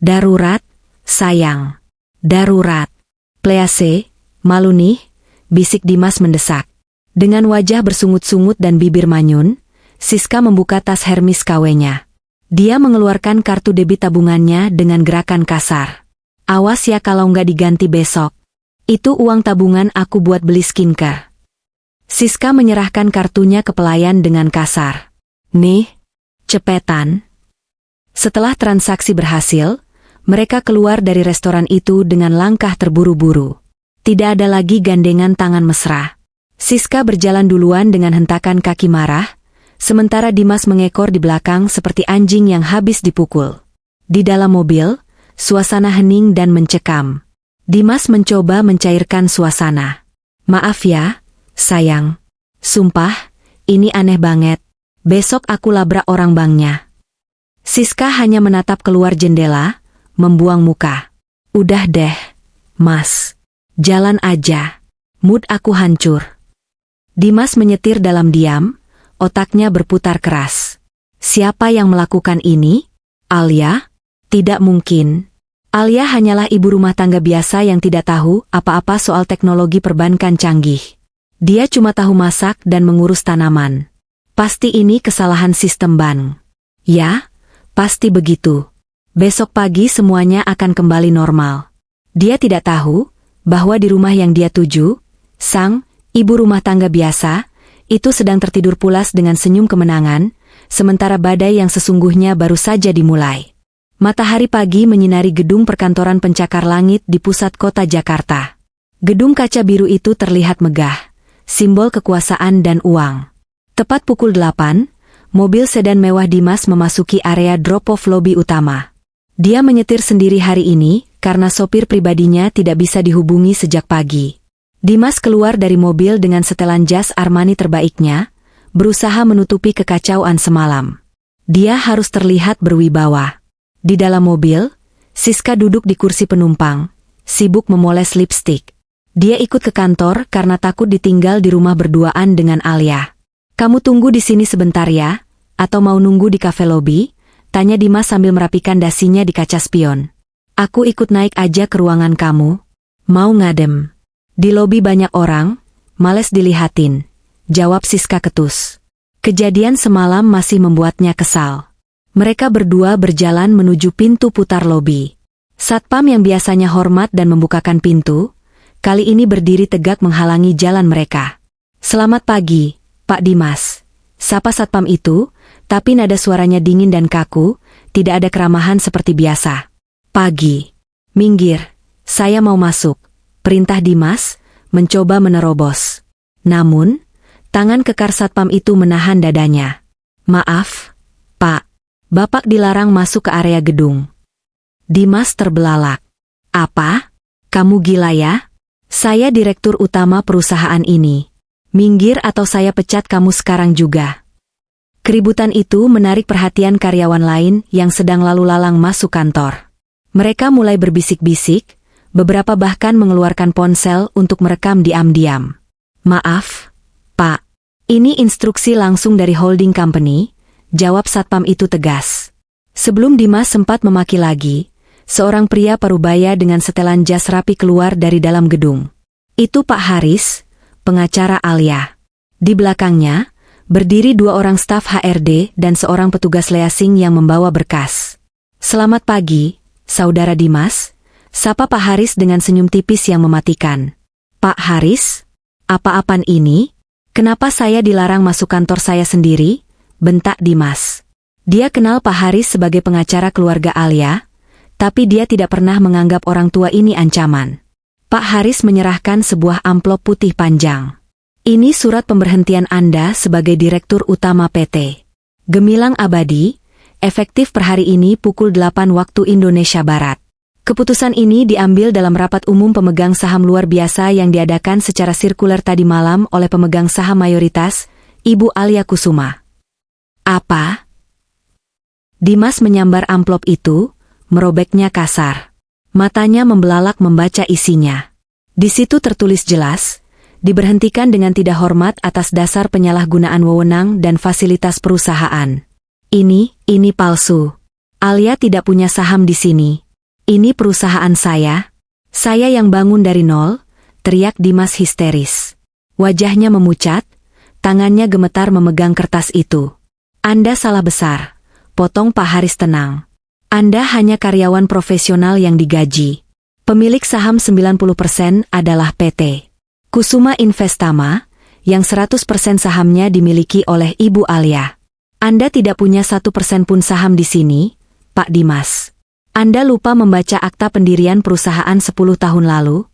Darurat, sayang. Darurat. Please, malu nih, bisik Dimas mendesak. Dengan wajah bersungut-sungut dan bibir manyun, Siska membuka tas Hermes KW-nya. Dia mengeluarkan kartu debit tabungannya dengan gerakan kasar. Awas ya kalau nggak diganti besok. Itu uang tabungan aku buat beli skincare. Siska menyerahkan kartunya ke pelayan dengan kasar. Nih, cepetan. Setelah transaksi berhasil, mereka keluar dari restoran itu dengan langkah terburu-buru. Tidak ada lagi gandengan tangan mesra. Siska berjalan duluan dengan hentakan kaki marah, sementara Dimas mengekor di belakang seperti anjing yang habis dipukul. Di dalam mobil, suasana hening dan mencekam. Dimas mencoba mencairkan suasana. Maaf ya, sayang. Sumpah, ini aneh banget. Besok aku labrak orang banknya. Siska hanya menatap keluar jendela, membuang muka. Udah deh, Mas. Jalan aja. Mood aku hancur. Dimas menyetir dalam diam, otaknya berputar keras. Siapa yang melakukan ini? Alia? Tidak mungkin. Alia hanyalah ibu rumah tangga biasa yang tidak tahu apa-apa soal teknologi perbankan canggih. Dia cuma tahu masak dan mengurus tanaman. Pasti ini kesalahan sistem bank. Ya, pasti begitu. Besok pagi semuanya akan kembali normal. Dia tidak tahu bahwa di rumah yang dia tuju, sang ibu rumah tangga biasa, itu sedang tertidur pulas dengan senyum kemenangan, sementara badai yang sesungguhnya baru saja dimulai. Matahari pagi menyinari gedung perkantoran pencakar langit di pusat kota Jakarta. Gedung kaca biru itu terlihat megah, simbol kekuasaan dan uang. Tepat pukul 8, mobil sedan mewah Dimas memasuki area drop-off lobi utama. Dia menyetir sendiri hari ini karena sopir pribadinya tidak bisa dihubungi sejak pagi. Dimas keluar dari mobil dengan setelan jas Armani terbaiknya, berusaha menutupi kekacauan semalam. Dia harus terlihat berwibawa. Di dalam mobil, Siska duduk di kursi penumpang, sibuk memoles lipstik. Dia ikut ke kantor karena takut ditinggal di rumah berduaan dengan Alia. Kamu tunggu di sini sebentar ya, atau mau nunggu di kafe lobi? Tanya Dimas sambil merapikan dasinya di kaca spion. Aku ikut naik aja ke ruangan kamu. Mau ngadem. Di lobi banyak orang, males dilihatin. Jawab Siska ketus. Kejadian semalam masih membuatnya kesal. Mereka berdua berjalan menuju pintu putar lobi. Satpam yang biasanya hormat dan membukakan pintu, kali ini berdiri tegak menghalangi jalan mereka. "Selamat pagi, Pak Dimas," sapa satpam itu, tapi nada suaranya dingin dan kaku, tidak ada keramahan seperti biasa. "Pagi. Minggir, saya mau masuk," perintah Dimas, mencoba menerobos. Namun, tangan kekar satpam itu menahan dadanya. "Maaf, Pak. Bapak dilarang masuk ke area gedung." Dimas terbelalak. "Apa? Kamu gila ya? Saya direktur utama perusahaan ini. Minggir atau saya pecat kamu sekarang juga." Keributan itu menarik perhatian karyawan lain yang sedang lalu lalang masuk kantor. Mereka mulai berbisik-bisik, beberapa bahkan mengeluarkan ponsel untuk merekam diam-diam. "Maaf, Pak. Ini instruksi langsung dari holding company," jawab satpam itu tegas. Sebelum Dimas sempat memaki lagi, seorang pria parubaya dengan setelan jas rapi keluar dari dalam gedung. "Itu Pak Haris, pengacara Alia." Di belakangnya, berdiri 2 orang staf HRD dan seorang petugas leasing yang membawa berkas. "Selamat pagi, Saudara Dimas," sapa Pak Haris dengan senyum tipis yang mematikan. "Pak Haris? Apa-apaan ini? Kenapa saya dilarang masuk kantor saya sendiri?" bentak Dimas. Dia kenal Pak Haris sebagai pengacara keluarga Alia, tapi dia tidak pernah menganggap orang tua ini ancaman. Pak Haris menyerahkan sebuah amplop putih panjang. "Ini surat pemberhentian Anda sebagai Direktur Utama PT Gemilang Abadi, efektif per hari ini pukul 8 waktu Indonesia Barat." Keputusan ini diambil dalam rapat umum pemegang saham luar biasa yang diadakan secara sirkuler tadi malam oleh pemegang saham mayoritas, Ibu Alia Kusuma. "Apa?" Dimas menyambar amplop itu, merobeknya kasar. Matanya membelalak membaca isinya. Di situ tertulis jelas, diberhentikan dengan tidak hormat atas dasar penyalahgunaan wewenang dan fasilitas perusahaan. Ini palsu. Alia tidak punya saham di sini. Ini perusahaan saya. Saya yang bangun dari nol, teriak Dimas histeris. Wajahnya memucat, tangannya gemetar memegang kertas itu. "Anda salah besar," potong Pak Haris tenang. "Anda hanya karyawan profesional yang digaji. Pemilik saham 90% adalah PT Kusuma Investama, yang 100% sahamnya dimiliki oleh Ibu Alia. Anda tidak punya 1% pun saham di sini, Pak Dimas. Anda lupa membaca akta pendirian perusahaan 10 tahun lalu?"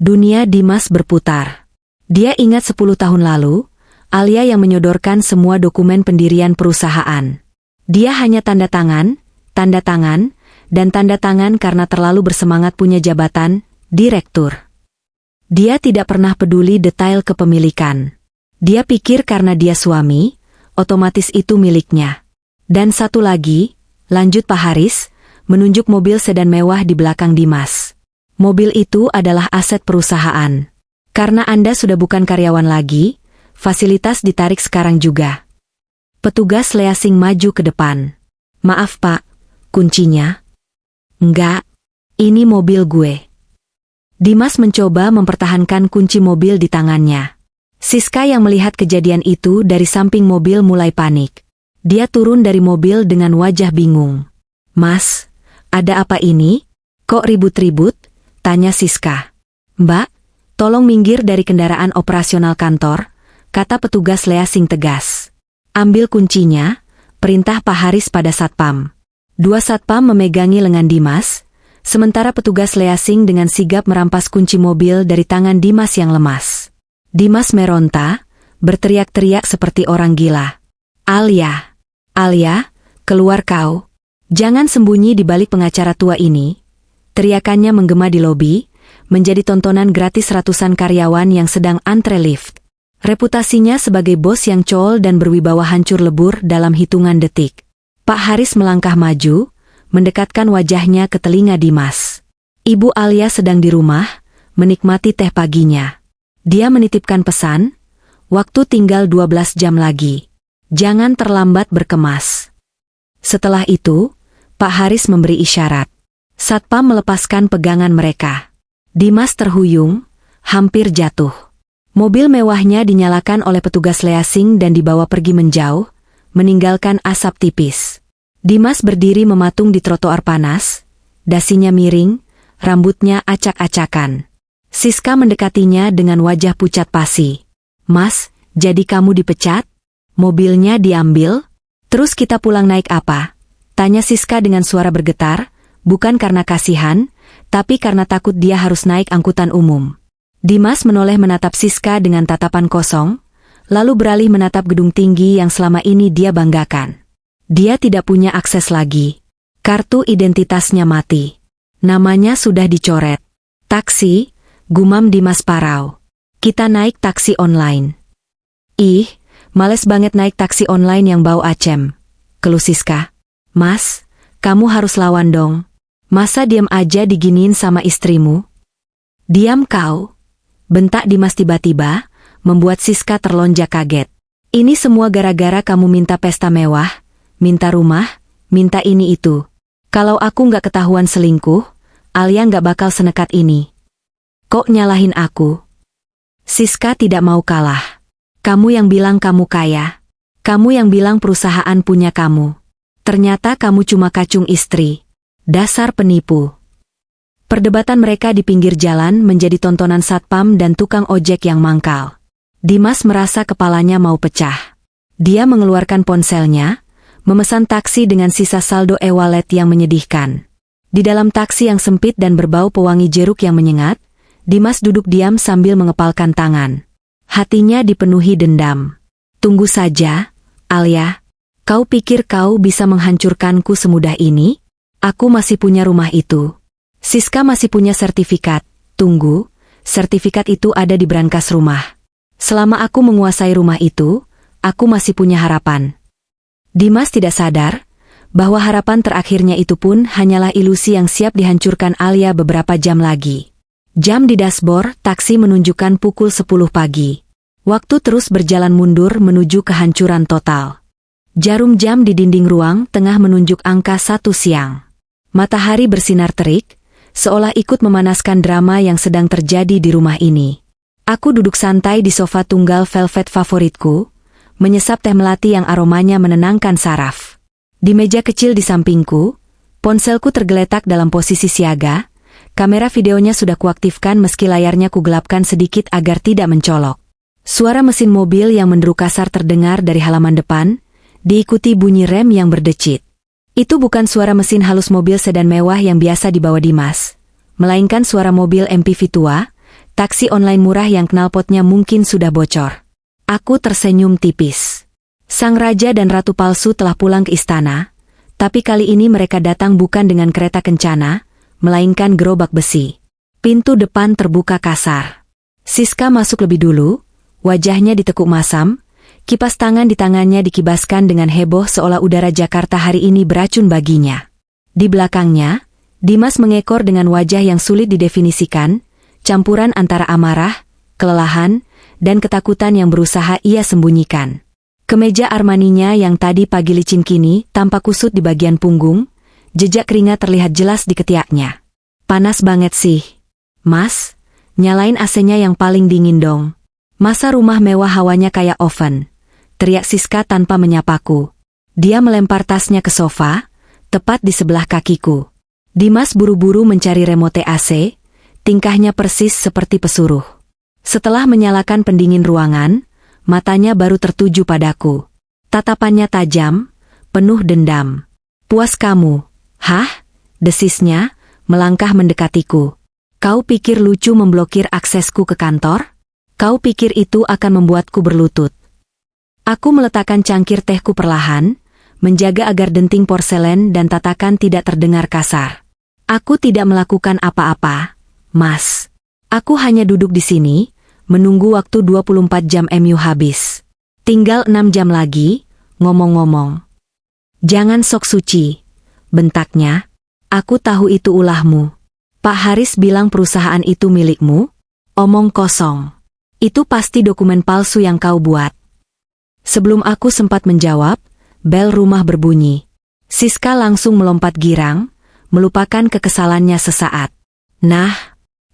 Dunia Dimas berputar. Dia ingat 10 tahun lalu, Alia yang menyodorkan semua dokumen pendirian perusahaan. Dia hanya tanda tangan, dan tanda tangan karena terlalu bersemangat punya jabatan, direktur. Dia tidak pernah peduli detail kepemilikan. Dia pikir karena dia suami, otomatis itu miliknya. Dan satu lagi, lanjut Pak Haris, menunjuk mobil sedan mewah di belakang Dimas. "Mobil itu adalah aset perusahaan. Karena Anda sudah bukan karyawan lagi, fasilitas ditarik sekarang juga." Petugas leasing maju ke depan. "Maaf Pak, kuncinya?" "Enggak, ini mobil gue." Dimas mencoba mempertahankan kunci mobil di tangannya. Siska yang melihat kejadian itu dari samping mobil mulai panik. Dia turun dari mobil dengan wajah bingung. "Mas, ada apa ini? Kok ribut-ribut?" tanya Siska. "Mbak, tolong minggir dari kendaraan operasional kantor," kata petugas leasing tegas. "Ambil kuncinya," perintah Pak Haris pada satpam. 2 satpam memegangi lengan Dimas, sementara petugas leasing dengan sigap merampas kunci mobil dari tangan Dimas yang lemas. Dimas meronta, berteriak-teriak seperti orang gila. Alia, keluar kau. Jangan sembunyi di balik pengacara tua ini." Teriakannya menggema di lobi, menjadi tontonan gratis ratusan karyawan yang sedang antre lift. Reputasinya sebagai bos yang col dan berwibawa hancur lebur dalam hitungan detik. Pak Haris melangkah maju, mendekatkan wajahnya ke telinga Dimas. Ibu Alia sedang di rumah, menikmati teh paginya. Dia menitipkan pesan, "Waktu tinggal 12 jam lagi. Jangan terlambat berkemas." Setelah itu, Pak Haris memberi isyarat. Satpam melepaskan pegangan mereka. Dimas terhuyung, hampir jatuh. Mobil mewahnya dinyalakan oleh petugas leasing dan dibawa pergi menjauh, meninggalkan asap tipis. Dimas berdiri mematung di trotoar panas, dasinya miring, rambutnya acak-acakan. Siska mendekatinya dengan wajah pucat pasi. "Mas, jadi kamu dipecat? Mobilnya diambil? Terus kita pulang naik apa?" tanya Siska dengan suara bergetar, bukan karena kasihan, tapi karena takut dia harus naik angkutan umum. Dimas menoleh menatap Siska dengan tatapan kosong, lalu beralih menatap gedung tinggi yang selama ini dia banggakan. Dia tidak punya akses lagi. Kartu identitasnya mati. Namanya sudah dicoret. "Taksi," gumam Dimas Parau. "Kita naik taksi online." "Ih, males banget naik taksi online yang bau acem," keluh Siska. "Mas, kamu harus lawan dong. Masa diam aja diginiin sama istrimu?" "Diam kau," bentak Dimas tiba-tiba, membuat Siska terlonjak kaget. "Ini semua gara-gara kamu minta pesta mewah, minta rumah, minta ini itu. Kalau aku nggak ketahuan selingkuh, Alia nggak bakal senekat ini. Kok nyalahin aku?" Siska tidak mau kalah. "Kamu yang bilang kamu kaya. Kamu yang bilang perusahaan punya kamu. Ternyata kamu cuma kacung istri. Dasar penipu." Perdebatan mereka di pinggir jalan menjadi tontonan satpam dan tukang ojek yang mangkal. Dimas merasa kepalanya mau pecah. Dia mengeluarkan ponselnya, memesan taksi dengan sisa saldo e-wallet yang menyedihkan. Di dalam taksi yang sempit dan berbau pewangi jeruk yang menyengat, Dimas duduk diam sambil mengepalkan tangan. Hatinya dipenuhi dendam. "Tunggu saja, Alia. Kau pikir kau bisa menghancurkanku semudah ini? Aku masih punya rumah itu. Siska masih punya sertifikat. Tunggu, sertifikat itu ada di brankas rumah. Selama aku menguasai rumah itu, aku masih punya harapan." Dimas tidak sadar bahwa harapan terakhirnya itu pun hanyalah ilusi yang siap dihancurkan Alia beberapa jam lagi. Jam di dashboard taksi menunjukkan pukul 10 pagi. Waktu terus berjalan mundur menuju kehancuran total. Jarum jam di dinding ruang tengah menunjuk angka 1 siang. Matahari bersinar terik, seolah ikut memanaskan drama yang sedang terjadi di rumah ini. Aku duduk santai di sofa tunggal velvet favoritku, menyesap teh melati yang aromanya menenangkan saraf. Di meja kecil di sampingku, ponselku tergeletak dalam posisi siaga. Kamera videonya sudah kuaktifkan meski layarnya kugelapkan sedikit agar tidak mencolok. Suara mesin mobil yang menderu kasar terdengar dari halaman depan, diikuti bunyi rem yang berdecit. Itu bukan suara mesin halus mobil sedan mewah yang biasa dibawa Dimas, melainkan suara mobil MPV tua, taksi online murah yang knalpotnya mungkin sudah bocor. Aku tersenyum tipis. Sang raja dan ratu palsu telah pulang ke istana, tapi kali ini mereka datang bukan dengan kereta kencana, melainkan gerobak besi. Pintu depan terbuka kasar. Siska masuk lebih dulu, wajahnya ditekuk masam, kipas tangan di tangannya dikibaskan dengan heboh seolah udara Jakarta hari ini beracun baginya. Di belakangnya, Dimas mengekor dengan wajah yang sulit didefinisikan, campuran antara amarah, kelelahan, dan ketakutan yang berusaha ia sembunyikan. Kemeja Armaninya yang tadi pagi licin kini tampak kusut di bagian punggung, jejak keringat terlihat jelas di ketiaknya. "Panas banget sih. Mas, nyalain AC-nya yang paling dingin dong. Masa rumah mewah hawanya kayak oven?" teriak Siska tanpa menyapaku. Dia melempar tasnya ke sofa, tepat di sebelah kakiku. Dimas buru-buru mencari remote AC, tingkahnya persis seperti pesuruh. Setelah menyalakan pendingin ruangan, matanya baru tertuju padaku. Tatapannya tajam, penuh dendam. "Puas kamu? Hah?" desisnya, melangkah mendekatiku. "Kau pikir lucu memblokir aksesku ke kantor? Kau pikir itu akan membuatku berlutut?" Aku meletakkan cangkir tehku perlahan, menjaga agar denting porselen dan tatakan tidak terdengar kasar. "Aku tidak melakukan apa-apa, Mas. Aku hanya duduk di sini, menunggu waktu 24 jam MU habis. Tinggal 6 jam lagi, ngomong-ngomong." "Jangan sok suci," bentaknya. "Aku tahu itu ulahmu. Pak Haris bilang perusahaan itu milikmu? Omong kosong. Itu pasti dokumen palsu yang kau buat." Sebelum aku sempat menjawab, bel rumah berbunyi. Siska langsung melompat girang, melupakan kekesalannya sesaat. "Nah,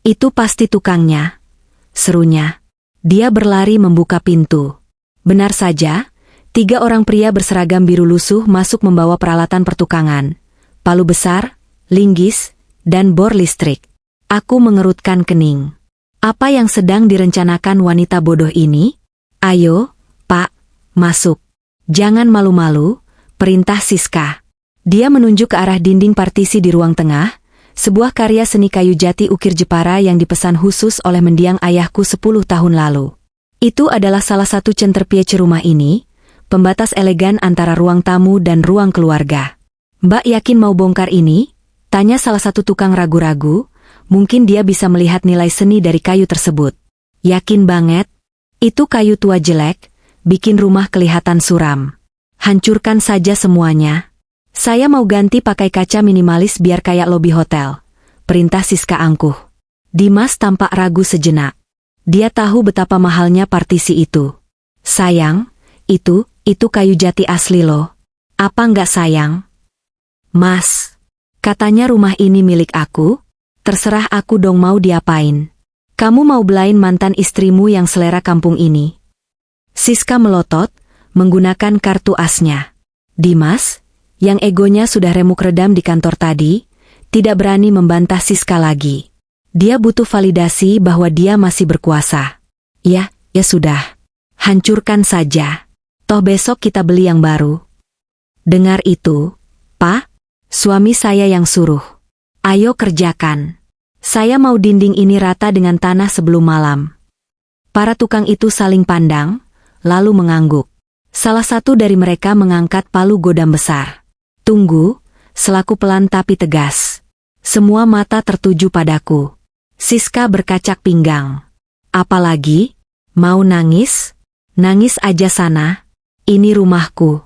itu pasti tukangnya," serunya. Dia berlari membuka pintu. Benar saja, 3 orang pria berseragam biru lusuh masuk membawa peralatan pertukangan, palu besar, linggis, dan bor listrik. Aku mengerutkan kening. Apa yang sedang direncanakan wanita bodoh ini? Ayo, Pak, masuk. Jangan malu-malu, perintah Siska. Dia menunjuk ke arah dinding partisi di ruang tengah, sebuah karya seni kayu jati ukir Jepara yang dipesan khusus oleh mendiang ayahku 10 tahun lalu. Itu adalah salah satu centerpiece rumah ini, pembatas elegan antara ruang tamu dan ruang keluarga. Mbak yakin mau bongkar ini? Tanya salah satu tukang ragu-ragu, mungkin dia bisa melihat nilai seni dari kayu tersebut. Yakin banget? Itu kayu tua jelek, bikin rumah kelihatan suram. Hancurkan saja semuanya. Saya mau ganti pakai kaca minimalis biar kayak lobi hotel. Perintah Siska angkuh. Dimas tampak ragu sejenak. Dia tahu betapa mahalnya partisi itu. Sayang, itu kayu jati asli loh. Apa nggak sayang? Mas, katanya rumah ini milik aku? Terserah aku dong mau diapain. Kamu mau belain mantan istrimu yang selera kampung ini? Siska melotot, menggunakan kartu asnya. Dimas, yang egonya sudah remuk redam di kantor tadi, tidak berani membantah Siska lagi. Dia butuh validasi bahwa dia masih berkuasa. Ya sudah. Hancurkan saja. Toh besok kita beli yang baru. Dengar itu, Pak, suami saya yang suruh. Ayo kerjakan. Saya mau dinding ini rata dengan tanah sebelum malam. Para tukang itu saling pandang, lalu mengangguk. Salah satu dari mereka mengangkat palu godam besar. Tunggu, selaku pelan tapi tegas. Semua mata tertuju padaku. Siska berkacak pinggang. Apalagi? Mau nangis? Nangis aja sana. Ini rumahku.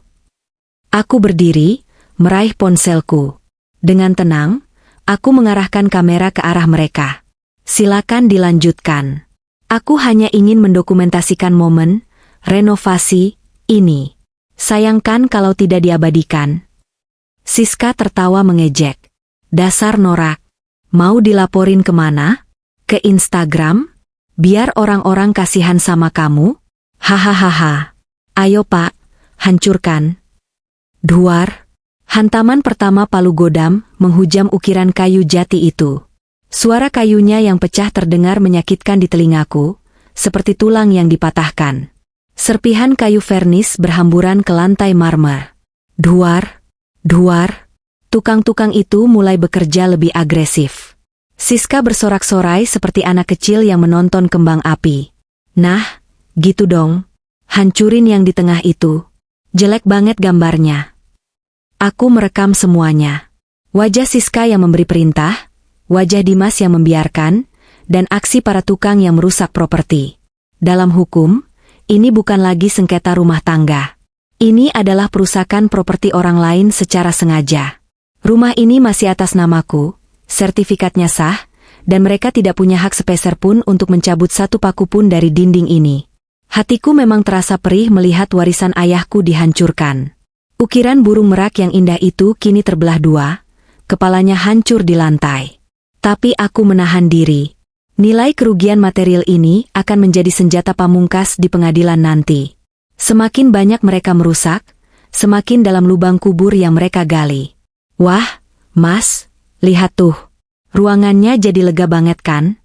Aku berdiri, meraih ponselku. Dengan tenang, aku mengarahkan kamera ke arah mereka. Silakan dilanjutkan. Aku hanya ingin mendokumentasikan momen renovasi ini. Sayangkan kalau tidak diabadikan. Siska tertawa mengejek. Dasar norak. Mau dilaporin kemana? Ke Instagram? Biar orang-orang kasihan sama kamu? Hahaha. Ayo Pak, hancurkan. Duar. Hantaman pertama palu godam menghujam ukiran kayu jati itu. Suara kayunya yang pecah terdengar menyakitkan di telingaku, seperti tulang yang dipatahkan. Serpihan kayu vernis berhamburan ke lantai marmer. Duar. Tukang-tukang itu mulai bekerja lebih agresif. Siska bersorak-sorai seperti anak kecil yang menonton kembang api. Nah, gitu dong. Hancurin yang di tengah itu. Jelek banget gambarnya. Aku merekam semuanya. Wajah Siska yang memberi perintah, wajah Dimas yang membiarkan, dan aksi para tukang yang merusak properti. Dalam hukum, ini bukan lagi sengketa rumah tangga. Ini adalah perusakan properti orang lain secara sengaja. Rumah ini masih atas namaku, sertifikatnya sah, dan mereka tidak punya hak sepeser pun untuk mencabut satu paku pun dari dinding ini. Hatiku memang terasa perih melihat warisan ayahku dihancurkan. Ukiran burung merak yang indah itu kini terbelah dua, kepalanya hancur di lantai. Tapi aku menahan diri. Nilai kerugian material ini akan menjadi senjata pamungkas di pengadilan nanti. Semakin banyak mereka merusak, semakin dalam lubang kubur yang mereka gali. Wah, Mas, lihat tuh. Ruangannya jadi lega banget kan?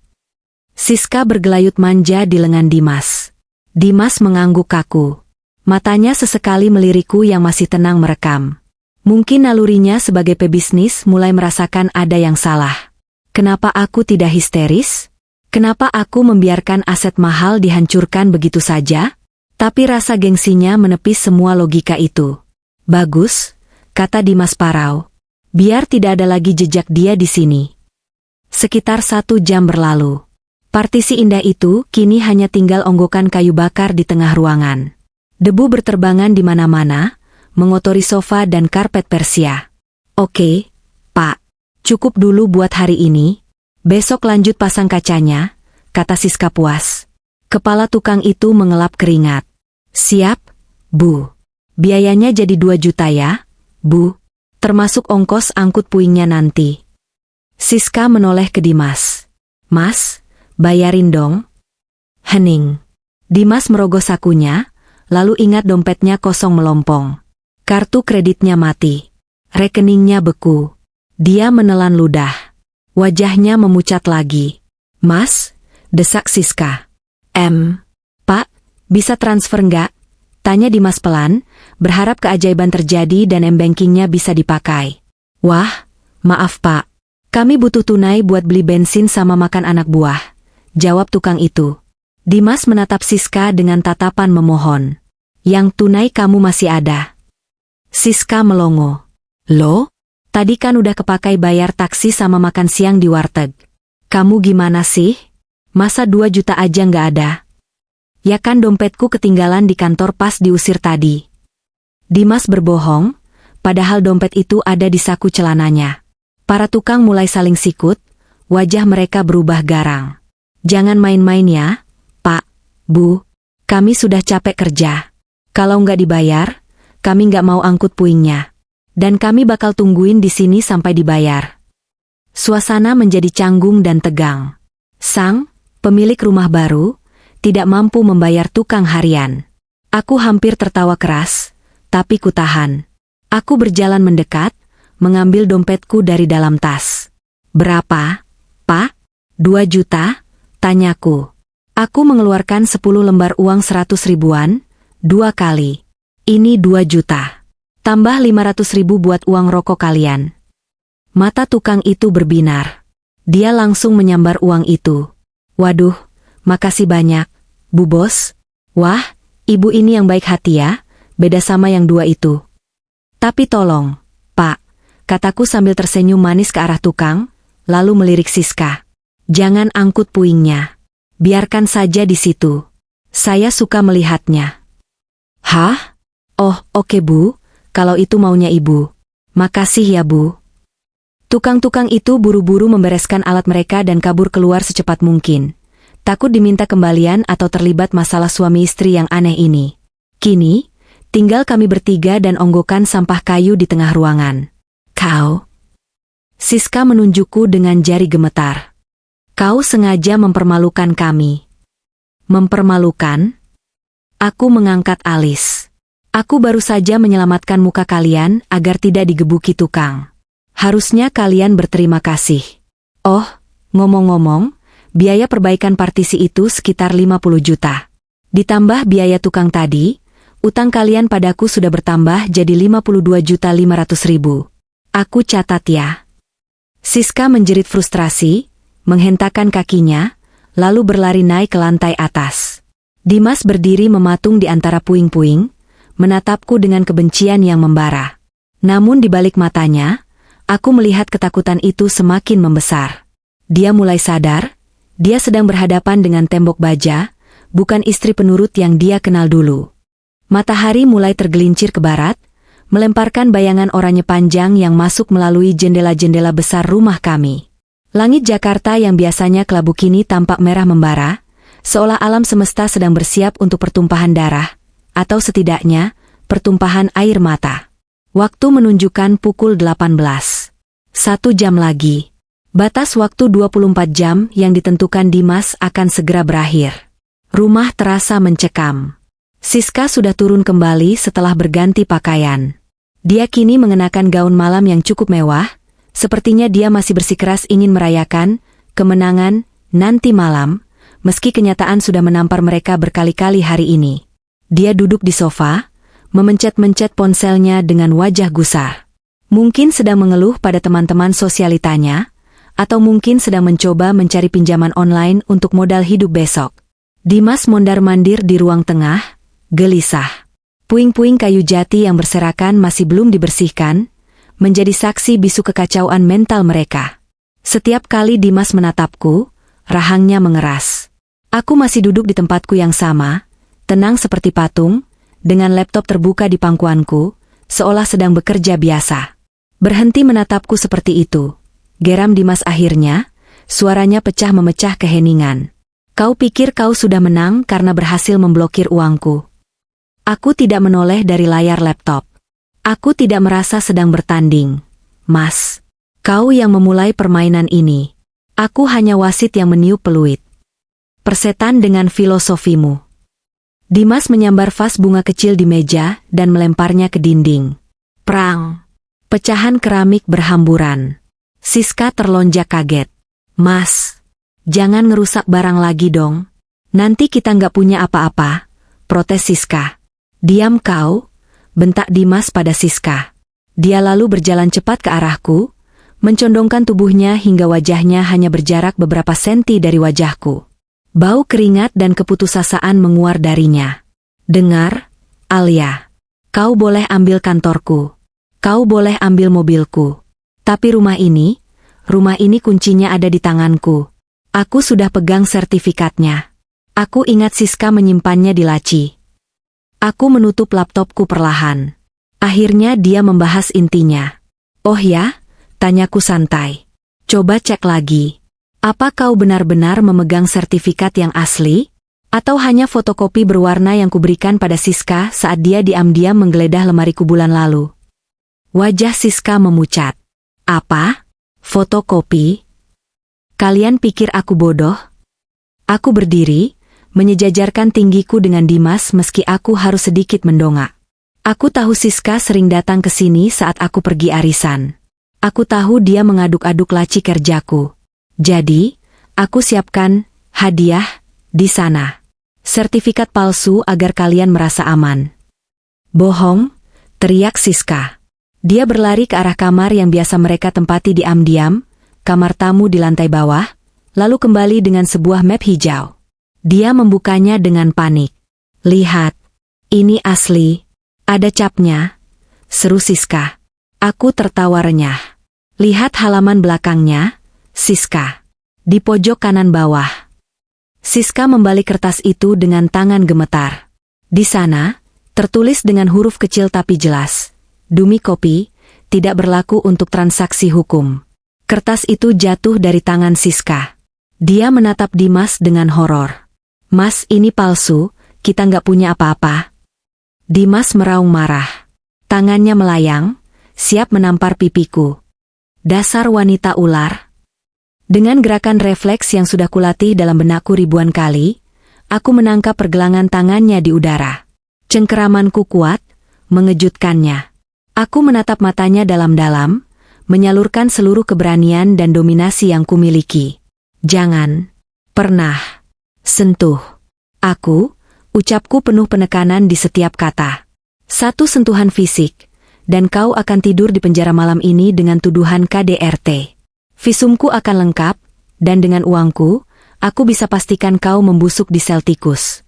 Siska bergelayut manja di lengan Dimas. Dimas mengangguk kaku. Matanya sesekali melirikku yang masih tenang merekam. Mungkin nalurinya sebagai pebisnis mulai merasakan ada yang salah. Kenapa aku tidak histeris? Kenapa aku membiarkan aset mahal dihancurkan begitu saja? Tapi rasa gengsinya menepis semua logika itu. Bagus, kata Dimas Parau. Biar tidak ada lagi jejak dia di sini. Sekitar 1 jam berlalu. Partisi indah itu kini hanya tinggal onggokan kayu bakar di tengah ruangan. Debu berterbangan di mana-mana, mengotori sofa dan karpet Persia. Oke, Pak. Cukup dulu buat hari ini. Besok lanjut pasang kacanya, kata Siska puas. Kepala tukang itu mengelap keringat. Siap, Bu. Biayanya jadi 2 juta ya, Bu. Termasuk ongkos angkut puingnya nanti. Siska menoleh ke Dimas. Mas, bayarin dong. Hening. Dimas merogoh sakunya, lalu ingat dompetnya kosong melompong. Kartu kreditnya mati. Rekeningnya beku. Dia menelan ludah. Wajahnya memucat lagi. "Mas?" desak Siska. Pak, bisa transfer nggak?" tanya Dimas pelan, berharap keajaiban terjadi dan m-bankingnya bisa dipakai. "Wah, maaf Pak. Kami butuh tunai buat beli bensin sama makan anak buah," jawab tukang itu. Dimas menatap Siska dengan tatapan memohon. "Yang tunai kamu masih ada?" Siska melongo. "Loh? Tadi kan udah kepakai bayar taksi sama makan siang di warteg. Kamu gimana sih? Masa 2 juta aja nggak ada?" "Ya kan dompetku ketinggalan di kantor pas diusir tadi." Dimas berbohong, padahal dompet itu ada di saku celananya. Para tukang mulai saling sikut, wajah mereka berubah garang. "Jangan main-main ya, Pak, Bu. Kami sudah capek kerja. Kalau nggak dibayar, kami nggak mau angkut puingnya. Dan kami bakal tungguin di sini sampai dibayar." Suasana menjadi canggung dan tegang. Sang pemilik rumah baru tidak mampu membayar tukang harian. Aku hampir tertawa keras, tapi kutahan. Aku berjalan mendekat, mengambil dompetku dari dalam tas. "Berapa, Pak?" "2 juta?" tanyaku. Aku mengeluarkan 10 lembar uang 100 ribuan, 2 kali. "Ini 2 juta. Tambah 500 ribu buat uang rokok kalian." Mata tukang itu berbinar. Dia langsung menyambar uang itu. "Waduh, makasih banyak, Bu Bos. Wah, ibu ini yang baik hati ya, beda sama yang 2 itu. Tapi tolong, Pak," kataku sambil tersenyum manis ke arah tukang, lalu melirik Siska. "Jangan angkut puingnya. Biarkan saja di situ. Saya suka melihatnya." "Hah? Oh, oke Bu. Kalau itu maunya Ibu. Makasih ya Bu." Tukang-tukang itu buru-buru membereskan alat mereka dan kabur keluar secepat mungkin. Takut diminta kembalian atau terlibat masalah suami istri yang aneh ini. Kini, tinggal kami bertiga dan onggokan sampah kayu di tengah ruangan. "Kau?" Siska menunjukku dengan jari gemetar. "Kau sengaja mempermalukan kami." "Mempermalukan?" Aku mengangkat alis. "Aku baru saja menyelamatkan muka kalian agar tidak digebuki tukang. Harusnya kalian berterima kasih. Oh, ngomong-ngomong, biaya perbaikan partisi itu sekitar 50 juta. Ditambah biaya tukang tadi, utang kalian padaku sudah bertambah jadi 52.500.000. Aku catat ya." Siska menjerit frustrasi, menghentakkan kakinya, lalu berlari naik ke lantai atas. Dimas berdiri mematung di antara puing-puing, menatapku dengan kebencian yang membara. Namun di balik matanya, aku melihat ketakutan itu semakin membesar. Dia mulai sadar, dia sedang berhadapan dengan tembok baja, bukan istri penurut yang dia kenal dulu. Matahari mulai tergelincir ke barat, melemparkan bayangan oranye panjang yang masuk melalui jendela-jendela besar rumah kami. Langit Jakarta yang biasanya kelabu kini tampak merah membara, seolah alam semesta sedang bersiap untuk pertumpahan darah, atau setidaknya, pertumpahan air mata. Waktu menunjukkan pukul 18. 1 jam lagi. Batas waktu 24 jam yang ditentukan Dimas akan segera berakhir. Rumah terasa mencekam. Siska sudah turun kembali setelah berganti pakaian. Dia kini mengenakan gaun malam yang cukup mewah, sepertinya dia masih bersikeras ingin merayakan kemenangan nanti malam, meski kenyataan sudah menampar mereka berkali-kali hari ini. Dia duduk di sofa, memencet-mencet ponselnya dengan wajah gusar. Mungkin sedang mengeluh pada teman-teman sosialitanya, atau mungkin sedang mencoba mencari pinjaman online untuk modal hidup besok. Dimas mondar-mandir di ruang tengah, gelisah. Puing-puing kayu jati yang berserakan masih belum dibersihkan, menjadi saksi bisu kekacauan mental mereka. Setiap kali Dimas menatapku, rahangnya mengeras. Aku masih duduk di tempatku yang sama, tenang seperti patung, dengan laptop terbuka di pangkuanku, seolah sedang bekerja biasa. Berhenti menatapku seperti itu. Geram Dimas akhirnya, suaranya pecah memecah keheningan. "Kau pikir kau sudah menang karena berhasil memblokir uangku?" Aku tidak menoleh dari layar laptop. "Aku tidak merasa sedang bertanding, Mas. Kau yang memulai permainan ini. Aku hanya wasit yang meniup peluit. Persetan dengan filosofimu." Dimas menyambar vas bunga kecil di meja dan melemparnya ke dinding. Prang! Pecahan keramik berhamburan. Siska terlonjak kaget. Mas, jangan ngerusak barang lagi dong. Nanti kita nggak punya apa-apa, protes Siska. Diam kau, bentak Dimas pada Siska. Dia lalu berjalan cepat ke arahku, mencondongkan tubuhnya hingga wajahnya hanya berjarak beberapa senti dari wajahku. Bau keringat dan keputusasaan menguar darinya. Dengar, Alia. Kau boleh ambil kantorku. Kau boleh ambil mobilku. Tapi rumah ini kuncinya ada di tanganku. Aku sudah pegang sertifikatnya. Aku ingat Siska menyimpannya di laci. Aku menutup laptopku perlahan. Akhirnya dia membahas intinya. Oh ya? Tanyaku santai. Coba cek lagi. Apa kau benar-benar memegang sertifikat yang asli? Atau hanya fotokopi berwarna yang kuberikan pada Siska saat dia diam-diam menggeledah lemariku bulan lalu? Wajah Siska memucat. Apa? Fotokopi? Kalian pikir aku bodoh? Aku berdiri, menyejajarkan tinggiku dengan Dimas meski aku harus sedikit mendongak. Aku tahu Siska sering datang ke sini saat aku pergi arisan. Aku tahu dia mengaduk-aduk laci kerjaku. Jadi, aku siapkan hadiah di sana. Sertifikat palsu agar kalian merasa aman. Bohong, teriak Siska. Dia berlari ke arah kamar yang biasa mereka tempati diam-diam, kamar tamu di lantai bawah, lalu kembali dengan sebuah map hijau. Dia membukanya dengan panik. Lihat, ini asli. Ada capnya, seru Siska. Aku tertawa renyah. Lihat halaman belakangnya, Siska. Di pojok kanan bawah. Siska membalik kertas itu dengan tangan gemetar. Di sana, tertulis dengan huruf kecil tapi jelas. Dumi kopi, tidak berlaku untuk transaksi hukum. Kertas itu jatuh dari tangan Siska. Dia menatap Dimas dengan horor. Mas, ini palsu, kita nggak punya apa-apa. Dimas meraung marah. Tangannya melayang, siap menampar pipiku. Dasar wanita ular. Dengan gerakan refleks yang sudah kulatih dalam benakku ribuan kali, aku menangkap pergelangan tangannya di udara. Cengkeramanku kuat, mengejutkannya. Aku menatap matanya dalam-dalam, menyalurkan seluruh keberanian dan dominasi yang kumiliki. Jangan pernah sentuh aku, ucapku penuh penekanan di setiap kata. Satu sentuhan fisik, dan kau akan tidur di penjara malam ini dengan tuduhan KDRT. Visumku akan lengkap, dan dengan uangku, aku bisa pastikan kau membusuk di sel tikus.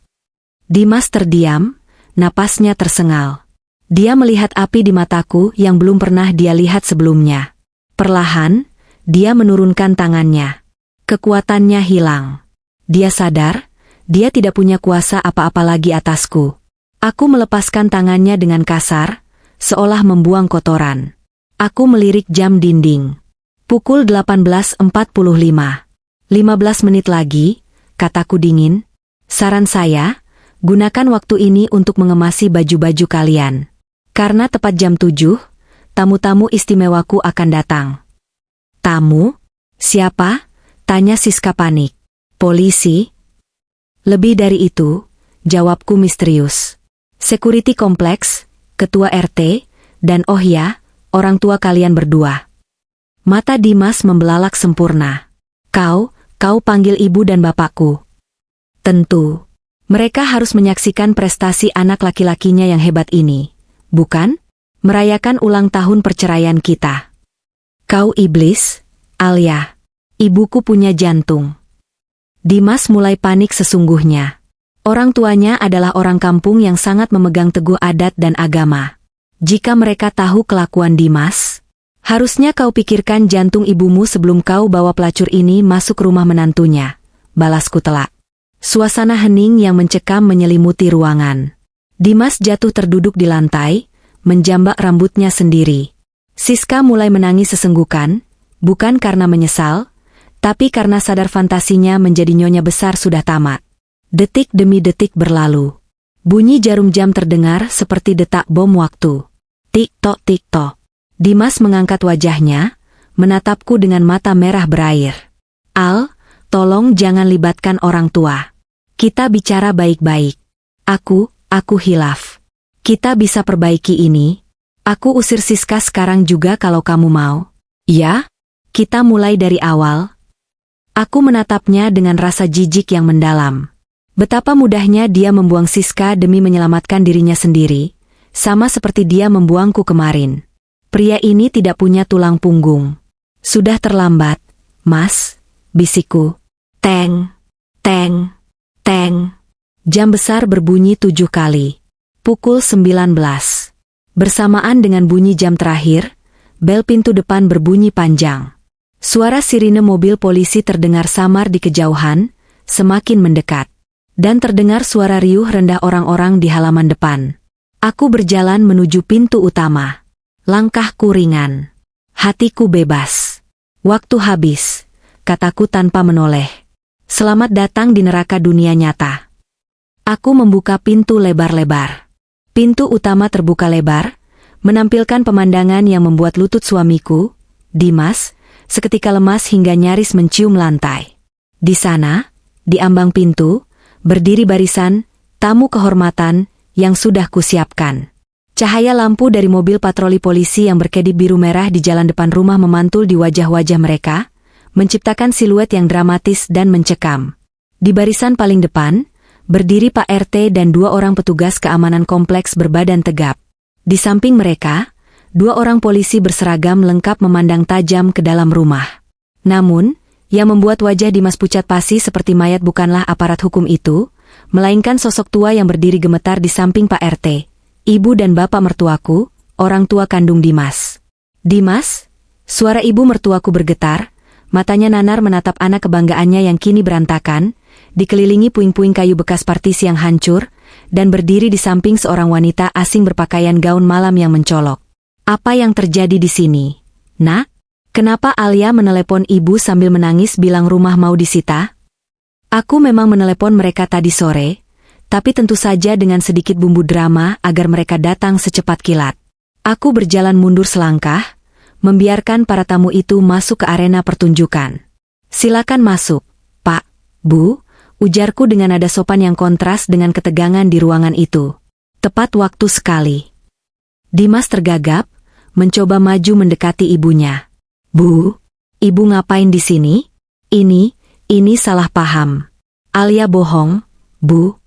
Dimas terdiam, napasnya tersengal. Dia melihat api di mataku yang belum pernah dia lihat sebelumnya. Perlahan, dia menurunkan tangannya. Kekuatannya hilang. Dia sadar, dia tidak punya kuasa apa-apa lagi atasku. Aku melepaskan tangannya dengan kasar, seolah membuang kotoran. Aku melirik jam dinding. Pukul 18.45. 15 menit lagi, kataku dingin. Saran saya, gunakan waktu ini untuk mengemasi baju-baju kalian. Karena tepat jam 7, tamu-tamu istimewaku akan datang. Tamu? Siapa? Tanya Siska panik. Polisi? Lebih dari itu, jawabku misterius. Security kompleks, ketua RT, dan oh ya, orang tua kalian berdua. Mata Dimas membelalak sempurna. Kau panggil ibu dan bapakku. Tentu. Mereka harus menyaksikan prestasi anak laki-lakinya yang hebat ini. Bukan? Merayakan ulang tahun perceraian kita. Kau iblis, Alia. Ibuku punya jantung. Dimas mulai panik sesungguhnya. Orang tuanya adalah orang kampung yang sangat memegang teguh adat dan agama. Jika mereka tahu kelakuan Dimas, harusnya kau pikirkan jantung ibumu sebelum kau bawa pelacur ini masuk rumah menantunya. Balasku telak. Suasana hening yang mencekam menyelimuti ruangan. Dimas jatuh terduduk di lantai, menjambak rambutnya sendiri. Siska mulai menangis sesenggukan, bukan karena menyesal, tapi karena sadar fantasinya menjadi nyonya besar sudah tamat. Detik demi detik berlalu. Bunyi jarum jam terdengar seperti detak bom waktu. Tik-tok, tik-tok. Dimas mengangkat wajahnya, menatapku dengan mata merah berair. Al, tolong jangan libatkan orang tua. Kita bicara baik-baik. Aku hilaf. Kita bisa perbaiki ini. Aku usir Siska sekarang juga kalau kamu mau. Ya? Kita mulai dari awal. Aku menatapnya dengan rasa jijik yang mendalam. Betapa mudahnya dia membuang Siska demi menyelamatkan dirinya sendiri, sama seperti dia membuangku kemarin. Pria ini tidak punya tulang punggung. Sudah terlambat, Mas, bisikku. Teng, teng, teng. Jam besar berbunyi 7 kali. Pukul 19. Bersamaan dengan bunyi jam terakhir, bel pintu depan berbunyi panjang. Suara sirine mobil polisi terdengar samar di kejauhan, semakin mendekat. Dan terdengar suara riuh rendah orang-orang di halaman depan. Aku berjalan menuju pintu utama. Langkahku ringan. Hatiku bebas. Waktu habis, kataku tanpa menoleh. Selamat datang di neraka dunia nyata. Aku membuka pintu lebar-lebar. Pintu utama terbuka lebar, menampilkan pemandangan yang membuat lutut suamiku, Dimas, seketika lemas hingga nyaris mencium lantai. Di sana, di ambang pintu, berdiri barisan tamu kehormatan yang sudah kusiapkan. Cahaya lampu dari mobil patroli polisi yang berkedip biru merah di jalan depan rumah memantul di wajah-wajah mereka, menciptakan siluet yang dramatis dan mencekam. Di barisan paling depan, berdiri Pak RT dan 2 orang petugas keamanan kompleks berbadan tegap. Di samping mereka, 2 orang polisi berseragam lengkap memandang tajam ke dalam rumah. Namun, yang membuat wajah Dimas pucat pasi seperti mayat bukanlah aparat hukum itu, melainkan sosok tua yang berdiri gemetar di samping Pak RT, ibu dan bapak mertuaku, orang tua kandung Dimas. Dimas? Suara ibu mertuaku bergetar, matanya nanar menatap anak kebanggaannya yang kini berantakan, dikelilingi puing-puing kayu bekas partisi yang hancur, dan berdiri di samping seorang wanita asing berpakaian gaun malam yang mencolok. Apa yang terjadi di sini? Nak? Kenapa Alia menelepon ibu sambil menangis bilang rumah mau disita? Aku memang menelepon mereka tadi sore, tapi tentu saja dengan sedikit bumbu drama agar mereka datang secepat kilat. Aku berjalan mundur selangkah, membiarkan para tamu itu masuk ke arena pertunjukan. Silakan masuk, Pak, Bu, ujarku dengan nada sopan yang kontras dengan ketegangan di ruangan itu. Tepat waktu sekali. Dimas tergagap, mencoba maju mendekati ibunya. Bu, ibu ngapain di sini? Ini salah paham. Alia bohong, Bu.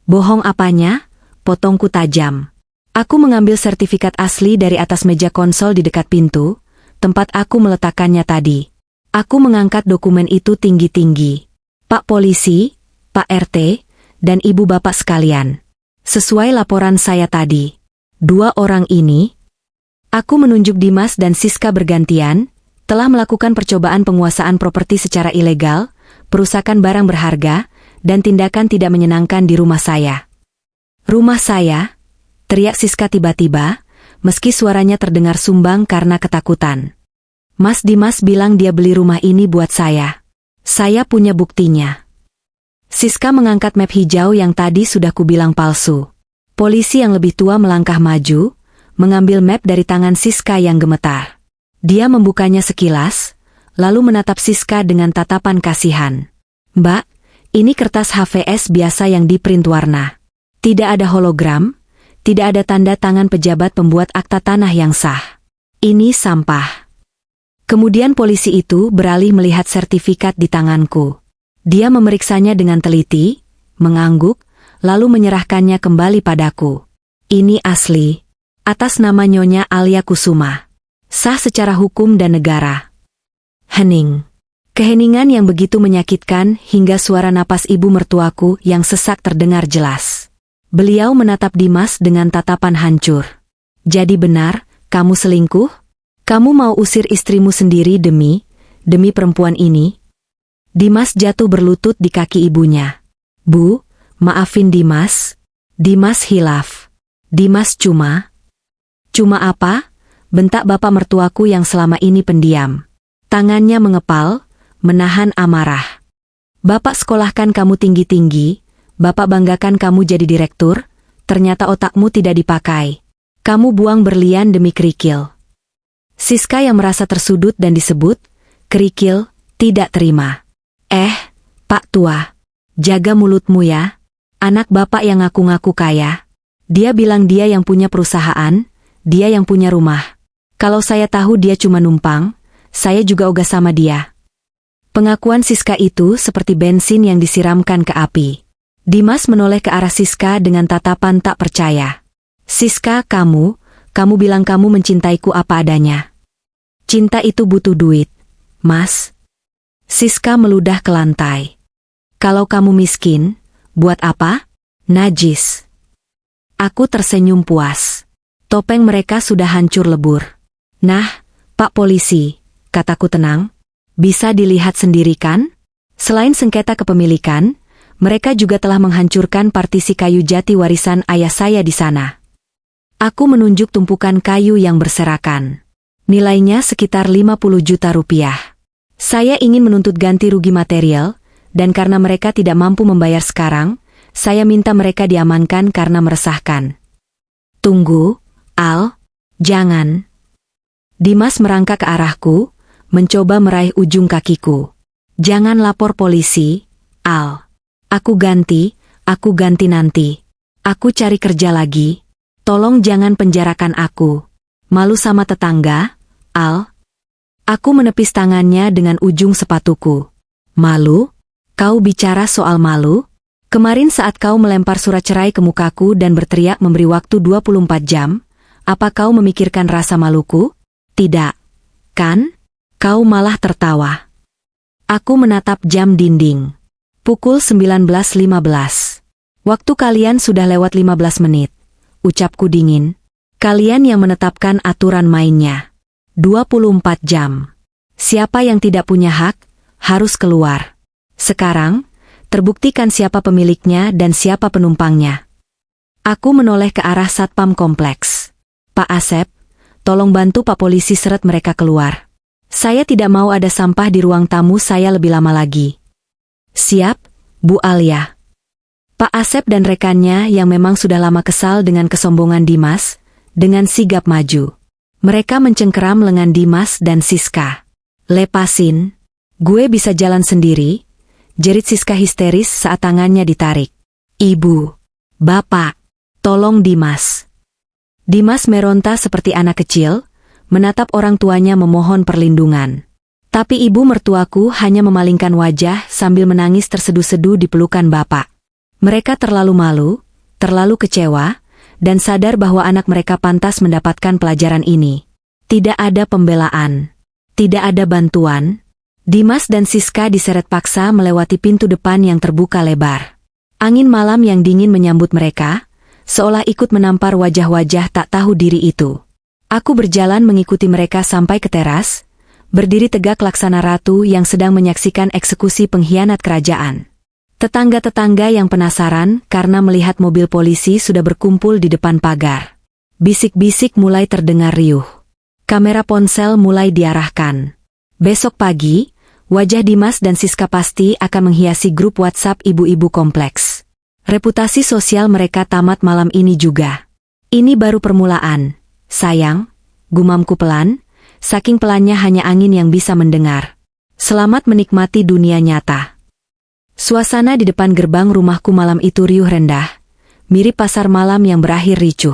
Bohong apanya? Potongku tajam. Aku mengambil sertifikat asli dari atas meja konsol di dekat pintu, tempat aku meletakkannya tadi. Aku mengangkat dokumen itu tinggi-tinggi. Pak Polisi, Pak RT, dan Ibu Bapak sekalian. Sesuai laporan saya tadi, 2 orang ini, aku menunjuk Dimas dan Siska bergantian, telah melakukan percobaan penguasaan properti secara ilegal, perusakan barang berharga, dan tindakan tidak menyenangkan di rumah saya. Rumah saya? Teriak Siska tiba-tiba, meski suaranya terdengar sumbang karena ketakutan. Mas Dimas bilang dia beli rumah ini buat saya. Saya punya buktinya. Siska mengangkat map hijau yang tadi sudah kubilang palsu. Polisi yang lebih tua melangkah maju, mengambil map dari tangan Siska yang gemetar. Dia membukanya sekilas, lalu menatap Siska dengan tatapan kasihan. Mbak, ini kertas HVS biasa yang di-print warna. Tidak ada hologram, tidak ada tanda tangan pejabat pembuat akta tanah yang sah. Ini sampah. Kemudian polisi itu beralih melihat sertifikat di tanganku. Dia memeriksanya dengan teliti, mengangguk, lalu menyerahkannya kembali padaku. Ini asli, atas nama Nyonya Alia Kusuma. Sah secara hukum dan negara. Hening. Keheningan yang begitu menyakitkan hingga suara napas ibu mertuaku yang sesak terdengar jelas. Beliau menatap Dimas dengan tatapan hancur. Jadi benar, kamu selingkuh? Kamu mau usir istrimu sendiri demi perempuan ini? Dimas jatuh berlutut di kaki ibunya. Bu, maafin Dimas. Dimas hilaf. Dimas cuma apa? Bentak bapak mertuaku yang selama ini pendiam. Tangannya mengepal, menahan amarah. Bapak sekolahkan kamu tinggi-tinggi, bapak banggakan kamu jadi direktur, ternyata otakmu tidak dipakai. Kamu buang berlian demi kerikil. Siska yang merasa tersudut dan disebut kerikil, tidak terima. Pak Tua, jaga mulutmu ya. Anak bapak yang ngaku-ngaku kaya. Dia bilang dia yang punya perusahaan, dia yang punya rumah. Kalau saya tahu dia cuma numpang, saya juga ogah sama dia. Pengakuan Siska itu seperti bensin yang disiramkan ke api. Dimas menoleh ke arah Siska dengan tatapan tak percaya. Siska, kamu bilang kamu mencintaiku apa adanya. Cinta itu butuh duit, Mas. Siska meludah ke lantai. Kalau kamu miskin, buat apa? Najis. Aku tersenyum puas. Topeng mereka sudah hancur lebur. Nah, Pak Polisi, kataku tenang. Bisa dilihat sendiri kan? Selain sengketa kepemilikan, mereka juga telah menghancurkan partisi kayu jati warisan ayah saya di sana. Aku menunjuk tumpukan kayu yang berserakan. Nilainya sekitar 50 juta rupiah. Saya ingin menuntut ganti rugi material, dan karena mereka tidak mampu membayar sekarang, saya minta mereka diamankan karena meresahkan. Tunggu, Al, jangan. Dimas merangkak ke arahku, mencoba meraih ujung kakiku. Jangan lapor polisi, Al. Aku ganti nanti. Aku cari kerja lagi. Tolong jangan penjarakan aku. Malu sama tetangga, Al. Aku menepis tangannya dengan ujung sepatuku. Malu? Kau bicara soal malu? Kemarin saat kau melempar surat cerai ke mukaku dan berteriak memberi waktu 24 jam, apa kau memikirkan rasa maluku? Tidak. Kan? Kau malah tertawa. Aku menatap jam dinding. Pukul 19.15. Waktu kalian sudah lewat 15 menit. Ucapku dingin. Kalian yang menetapkan aturan mainnya. 24 jam. Siapa yang tidak punya hak, harus keluar. Sekarang, terbuktikan siapa pemiliknya dan siapa penumpangnya. Aku menoleh ke arah satpam kompleks. Pak Asep, tolong bantu Pak Polisi seret mereka keluar. Saya tidak mau ada sampah di ruang tamu saya lebih lama lagi. Siap, Bu Alia. Pak Asep dan rekannya yang memang sudah lama kesal dengan kesombongan Dimas, dengan sigap maju. Mereka mencengkeram lengan Dimas dan Siska. Lepasin. Gue bisa jalan sendiri. Jerit Siska histeris saat tangannya ditarik. Ibu. Bapak. Tolong Dimas. Dimas meronta seperti anak kecil, menatap orang tuanya memohon perlindungan. Tapi ibu mertuaku hanya memalingkan wajah sambil menangis terseduh-seduh di pelukan bapak. Mereka terlalu malu, terlalu kecewa, dan sadar bahwa anak mereka pantas mendapatkan pelajaran ini. Tidak ada pembelaan. Tidak ada bantuan. Dimas dan Siska diseret paksa melewati pintu depan yang terbuka lebar. Angin malam yang dingin menyambut mereka, seolah ikut menampar wajah-wajah tak tahu diri itu. Aku berjalan mengikuti mereka sampai ke teras, berdiri tegak laksana ratu yang sedang menyaksikan eksekusi pengkhianat kerajaan. Tetangga-tetangga yang penasaran karena melihat mobil polisi sudah berkumpul di depan pagar. Bisik-bisik mulai terdengar riuh. Kamera ponsel mulai diarahkan. Besok pagi, wajah Dimas dan Siska pasti akan menghiasi grup WhatsApp ibu-ibu kompleks. Reputasi sosial mereka tamat malam ini juga. Ini baru permulaan. Sayang, gumamku pelan, saking pelannya hanya angin yang bisa mendengar. Selamat menikmati dunia nyata. Suasana di depan gerbang rumahku malam itu riuh rendah, mirip pasar malam yang berakhir ricuh.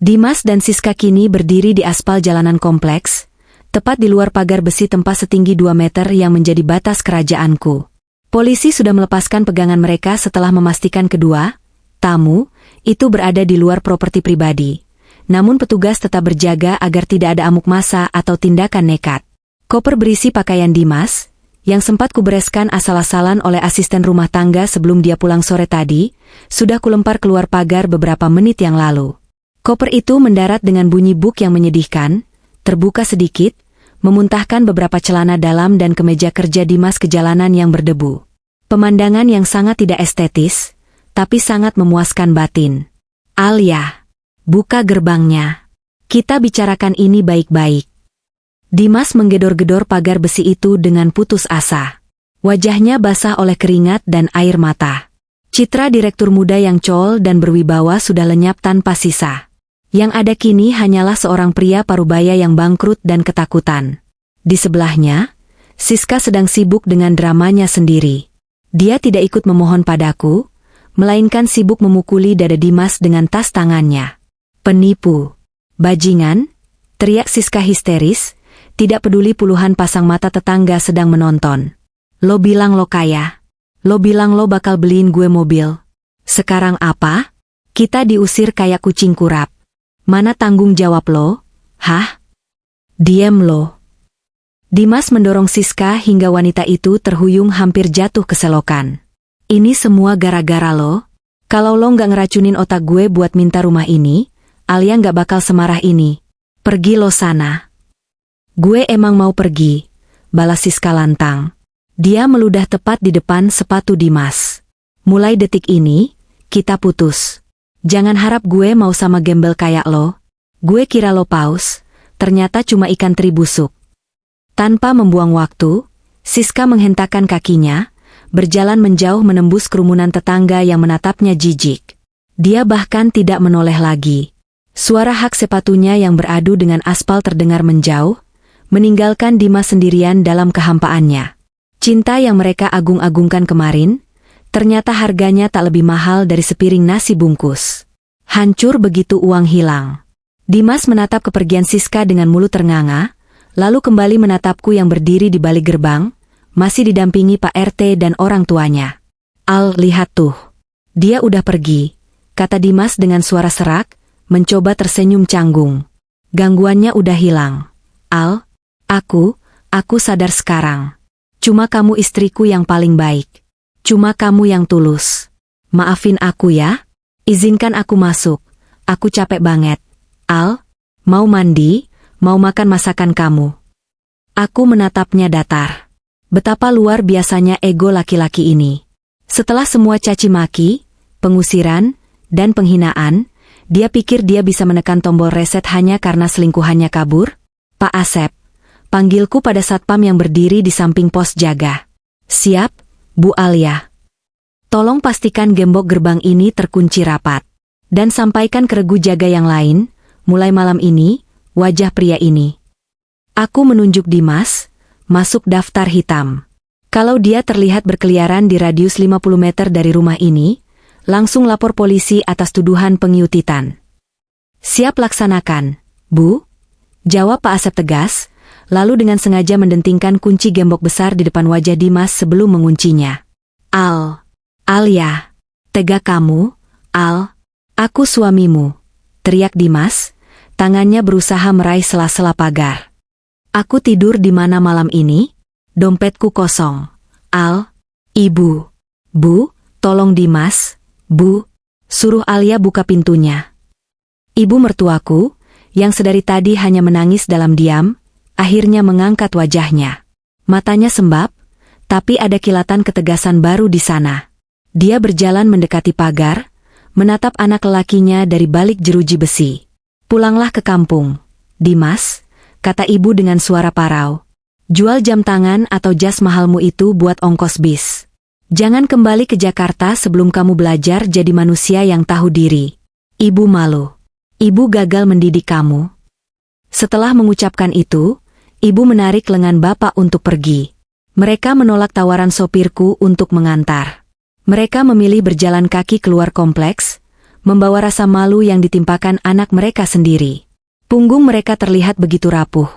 Dimas dan Siska kini berdiri di aspal jalanan kompleks, tepat di luar pagar besi tempat setinggi 2 meter yang menjadi batas kerajaanku. Polisi sudah melepaskan pegangan mereka setelah memastikan kedua tamu itu berada di luar properti pribadi. Namun petugas tetap berjaga agar tidak ada amuk massa atau tindakan nekat. Koper berisi pakaian Dimas, yang sempat kubereskan asal-asalan oleh asisten rumah tangga sebelum dia pulang sore tadi, sudah kulempar keluar pagar beberapa menit yang lalu. Koper itu mendarat dengan bunyi buk yang menyedihkan, terbuka sedikit, memuntahkan beberapa celana dalam dan kemeja kerja Dimas ke jalanan yang berdebu. Pemandangan yang sangat tidak estetis, tapi sangat memuaskan batin. Alia, buka gerbangnya. Kita bicarakan ini baik-baik. Dimas menggedor-gedor pagar besi itu dengan putus asa. Wajahnya basah oleh keringat dan air mata. Citra direktur muda yang col dan berwibawa sudah lenyap tanpa sisa. Yang ada kini hanyalah seorang pria parubaya yang bangkrut dan ketakutan. Di sebelahnya, Siska sedang sibuk dengan dramanya sendiri. Dia tidak ikut memohon padaku, melainkan sibuk memukuli dada Dimas dengan tas tangannya. Penipu! Bajingan! Teriak Siska histeris, tidak peduli puluhan pasang mata tetangga sedang menonton. Lo bilang lo kaya. Lo bilang lo bakal beliin gue mobil. Sekarang apa? Kita diusir kayak kucing kurap. Mana tanggung jawab lo? Hah? Diem lo. Dimas mendorong Siska hingga wanita itu terhuyung hampir jatuh ke selokan. Ini semua gara-gara lo? Kalau lo nggak ngeracunin otak gue buat minta rumah ini, Alia nggak bakal semarah ini. Pergi lo sana. Gue emang mau pergi, balas Siska lantang. Dia meludah tepat di depan sepatu Dimas. Mulai detik ini, kita putus. Jangan harap gue mau sama gembel kayak lo. Gue kira lo paus, ternyata cuma ikan teri busuk. Tanpa membuang waktu, Siska menghentakkan kakinya, berjalan menjauh menembus kerumunan tetangga yang menatapnya jijik. Dia bahkan tidak menoleh lagi. Suara hak sepatunya yang beradu dengan aspal terdengar menjauh, meninggalkan Dimas sendirian dalam kehampaannya. Cinta yang mereka agung-agungkan kemarin, ternyata harganya tak lebih mahal dari sepiring nasi bungkus. Hancur begitu uang hilang. Dimas menatap kepergian Siska dengan mulut ternganga, lalu kembali menatapku yang berdiri di balik gerbang, masih didampingi Pak RT dan orang tuanya. Al, lihat tuh. Dia udah pergi, kata Dimas dengan suara serak, mencoba tersenyum canggung. Gangguannya udah hilang. Al, aku sadar sekarang. Cuma kamu istriku yang paling baik. Cuma kamu yang tulus. Maafin aku ya. Izinkan aku masuk. Aku capek banget. Al, mau mandi, mau makan masakan kamu. Aku menatapnya datar. Betapa luar biasanya ego laki-laki ini. Setelah semua caci maki, pengusiran, dan penghinaan, dia pikir dia bisa menekan tombol reset hanya karena selingkuhannya kabur? Pak Asep, panggilku pada satpam yang berdiri di samping pos jaga. Siap, Bu Alia. Tolong pastikan gembok gerbang ini terkunci rapat. Dan sampaikan ke regu jaga yang lain, mulai malam ini, wajah pria ini. Aku menunjuk Dimas, masuk daftar hitam. Kalau dia terlihat berkeliaran di radius 50 meter dari rumah ini, langsung lapor polisi atas tuduhan pengiutitan. Siap laksanakan, Bu? Jawab Pak Asep tegas, lalu dengan sengaja mendentingkan kunci gembok besar di depan wajah Dimas sebelum menguncinya. Alia, tegak kamu, Al, aku suamimu, teriak Dimas, tangannya berusaha meraih sela-sela pagar. Aku tidur di mana malam ini? Dompetku kosong. Al, Ibu, Bu, tolong Dimas, Bu, suruh Alia buka pintunya. Ibu mertuaku, yang sedari tadi hanya menangis dalam diam, akhirnya mengangkat wajahnya. Matanya sembab, tapi ada kilatan ketegasan baru di sana. Dia berjalan mendekati pagar, menatap anak lelakinya dari balik jeruji besi. Pulanglah ke kampung, Dimas, kata ibu dengan suara parau. Jual jam tangan atau jas mahalmu itu buat ongkos bis. Jangan kembali ke Jakarta sebelum kamu belajar jadi manusia yang tahu diri. Ibu malu. Ibu gagal mendidik kamu. Setelah mengucapkan itu, ibu menarik lengan bapak untuk pergi. Mereka menolak tawaran sopirku untuk mengantar. Mereka memilih berjalan kaki keluar kompleks, membawa rasa malu yang ditimpakan anak mereka sendiri. Punggung mereka terlihat begitu rapuh,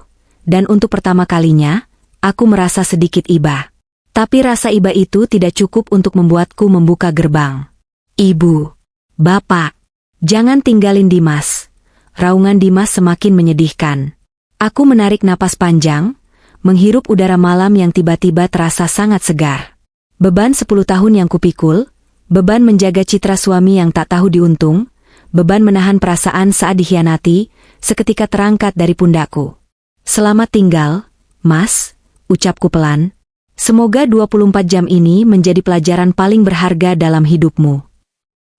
dan untuk pertama kalinya, aku merasa sedikit iba. Tapi rasa iba itu tidak cukup untuk membuatku membuka gerbang. Ibu, Bapak, jangan tinggalin Dimas. Raungan Dimas semakin menyedihkan. Aku menarik napas panjang, menghirup udara malam yang tiba-tiba terasa sangat segar. Beban 10 tahun yang kupikul, beban menjaga citra suami yang tak tahu diuntung, beban menahan perasaan saat dikhianati, seketika terangkat dari pundakku. Selamat tinggal, Mas, ucapku pelan. Semoga 24 jam ini menjadi pelajaran paling berharga dalam hidupmu.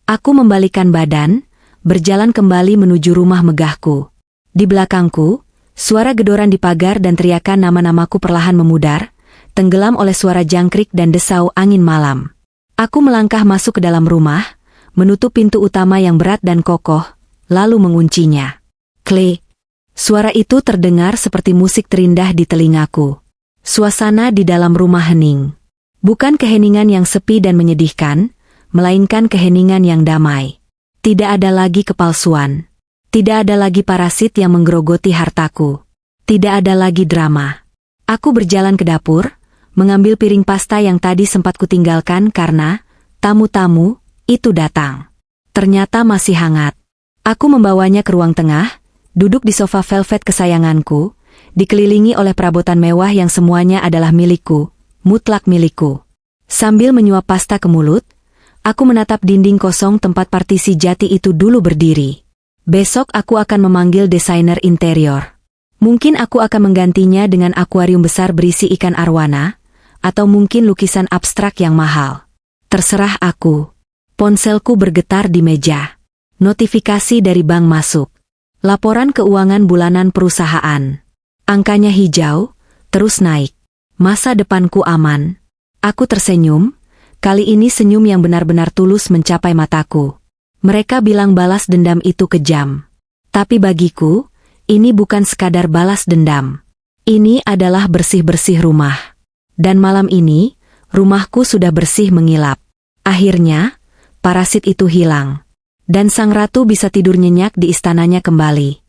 Aku membalikkan badan, berjalan kembali menuju rumah megahku. Di belakangku, suara gedoran di pagar dan teriakan nama-namaku perlahan memudar, tenggelam oleh suara jangkrik dan desau angin malam. Aku melangkah masuk ke dalam rumah, menutup pintu utama yang berat dan kokoh, lalu menguncinya. Klik. Suara itu terdengar seperti musik terindah di telingaku. Suasana di dalam rumah hening. Bukan keheningan yang sepi dan menyedihkan, melainkan keheningan yang damai. Tidak ada lagi kepalsuan. Tidak ada lagi parasit yang menggerogoti hartaku. Tidak ada lagi drama. Aku berjalan ke dapur, mengambil piring pasta yang tadi sempat kutinggalkan karena tamu-tamu itu datang. Ternyata masih hangat. Aku membawanya ke ruang tengah, duduk di sofa velvet kesayanganku, dikelilingi oleh perabotan mewah yang semuanya adalah milikku, mutlak milikku. Sambil menyuap pasta ke mulut, aku menatap dinding kosong tempat partisi jati itu dulu berdiri. Besok aku akan memanggil desainer interior. Mungkin aku akan menggantinya dengan akuarium besar berisi ikan arwana, atau mungkin lukisan abstrak yang mahal. Terserah aku. Ponselku bergetar di meja. Notifikasi dari bank masuk. Laporan keuangan bulanan perusahaan. Angkanya hijau, terus naik. Masa depanku aman. Aku tersenyum, kali ini senyum yang benar-benar tulus mencapai mataku. Mereka bilang balas dendam itu kejam. Tapi bagiku, ini bukan sekadar balas dendam. Ini adalah bersih-bersih rumah. Dan malam ini, rumahku sudah bersih mengilap. Akhirnya, parasit itu hilang. Dan sang ratu bisa tidur nyenyak di istananya kembali.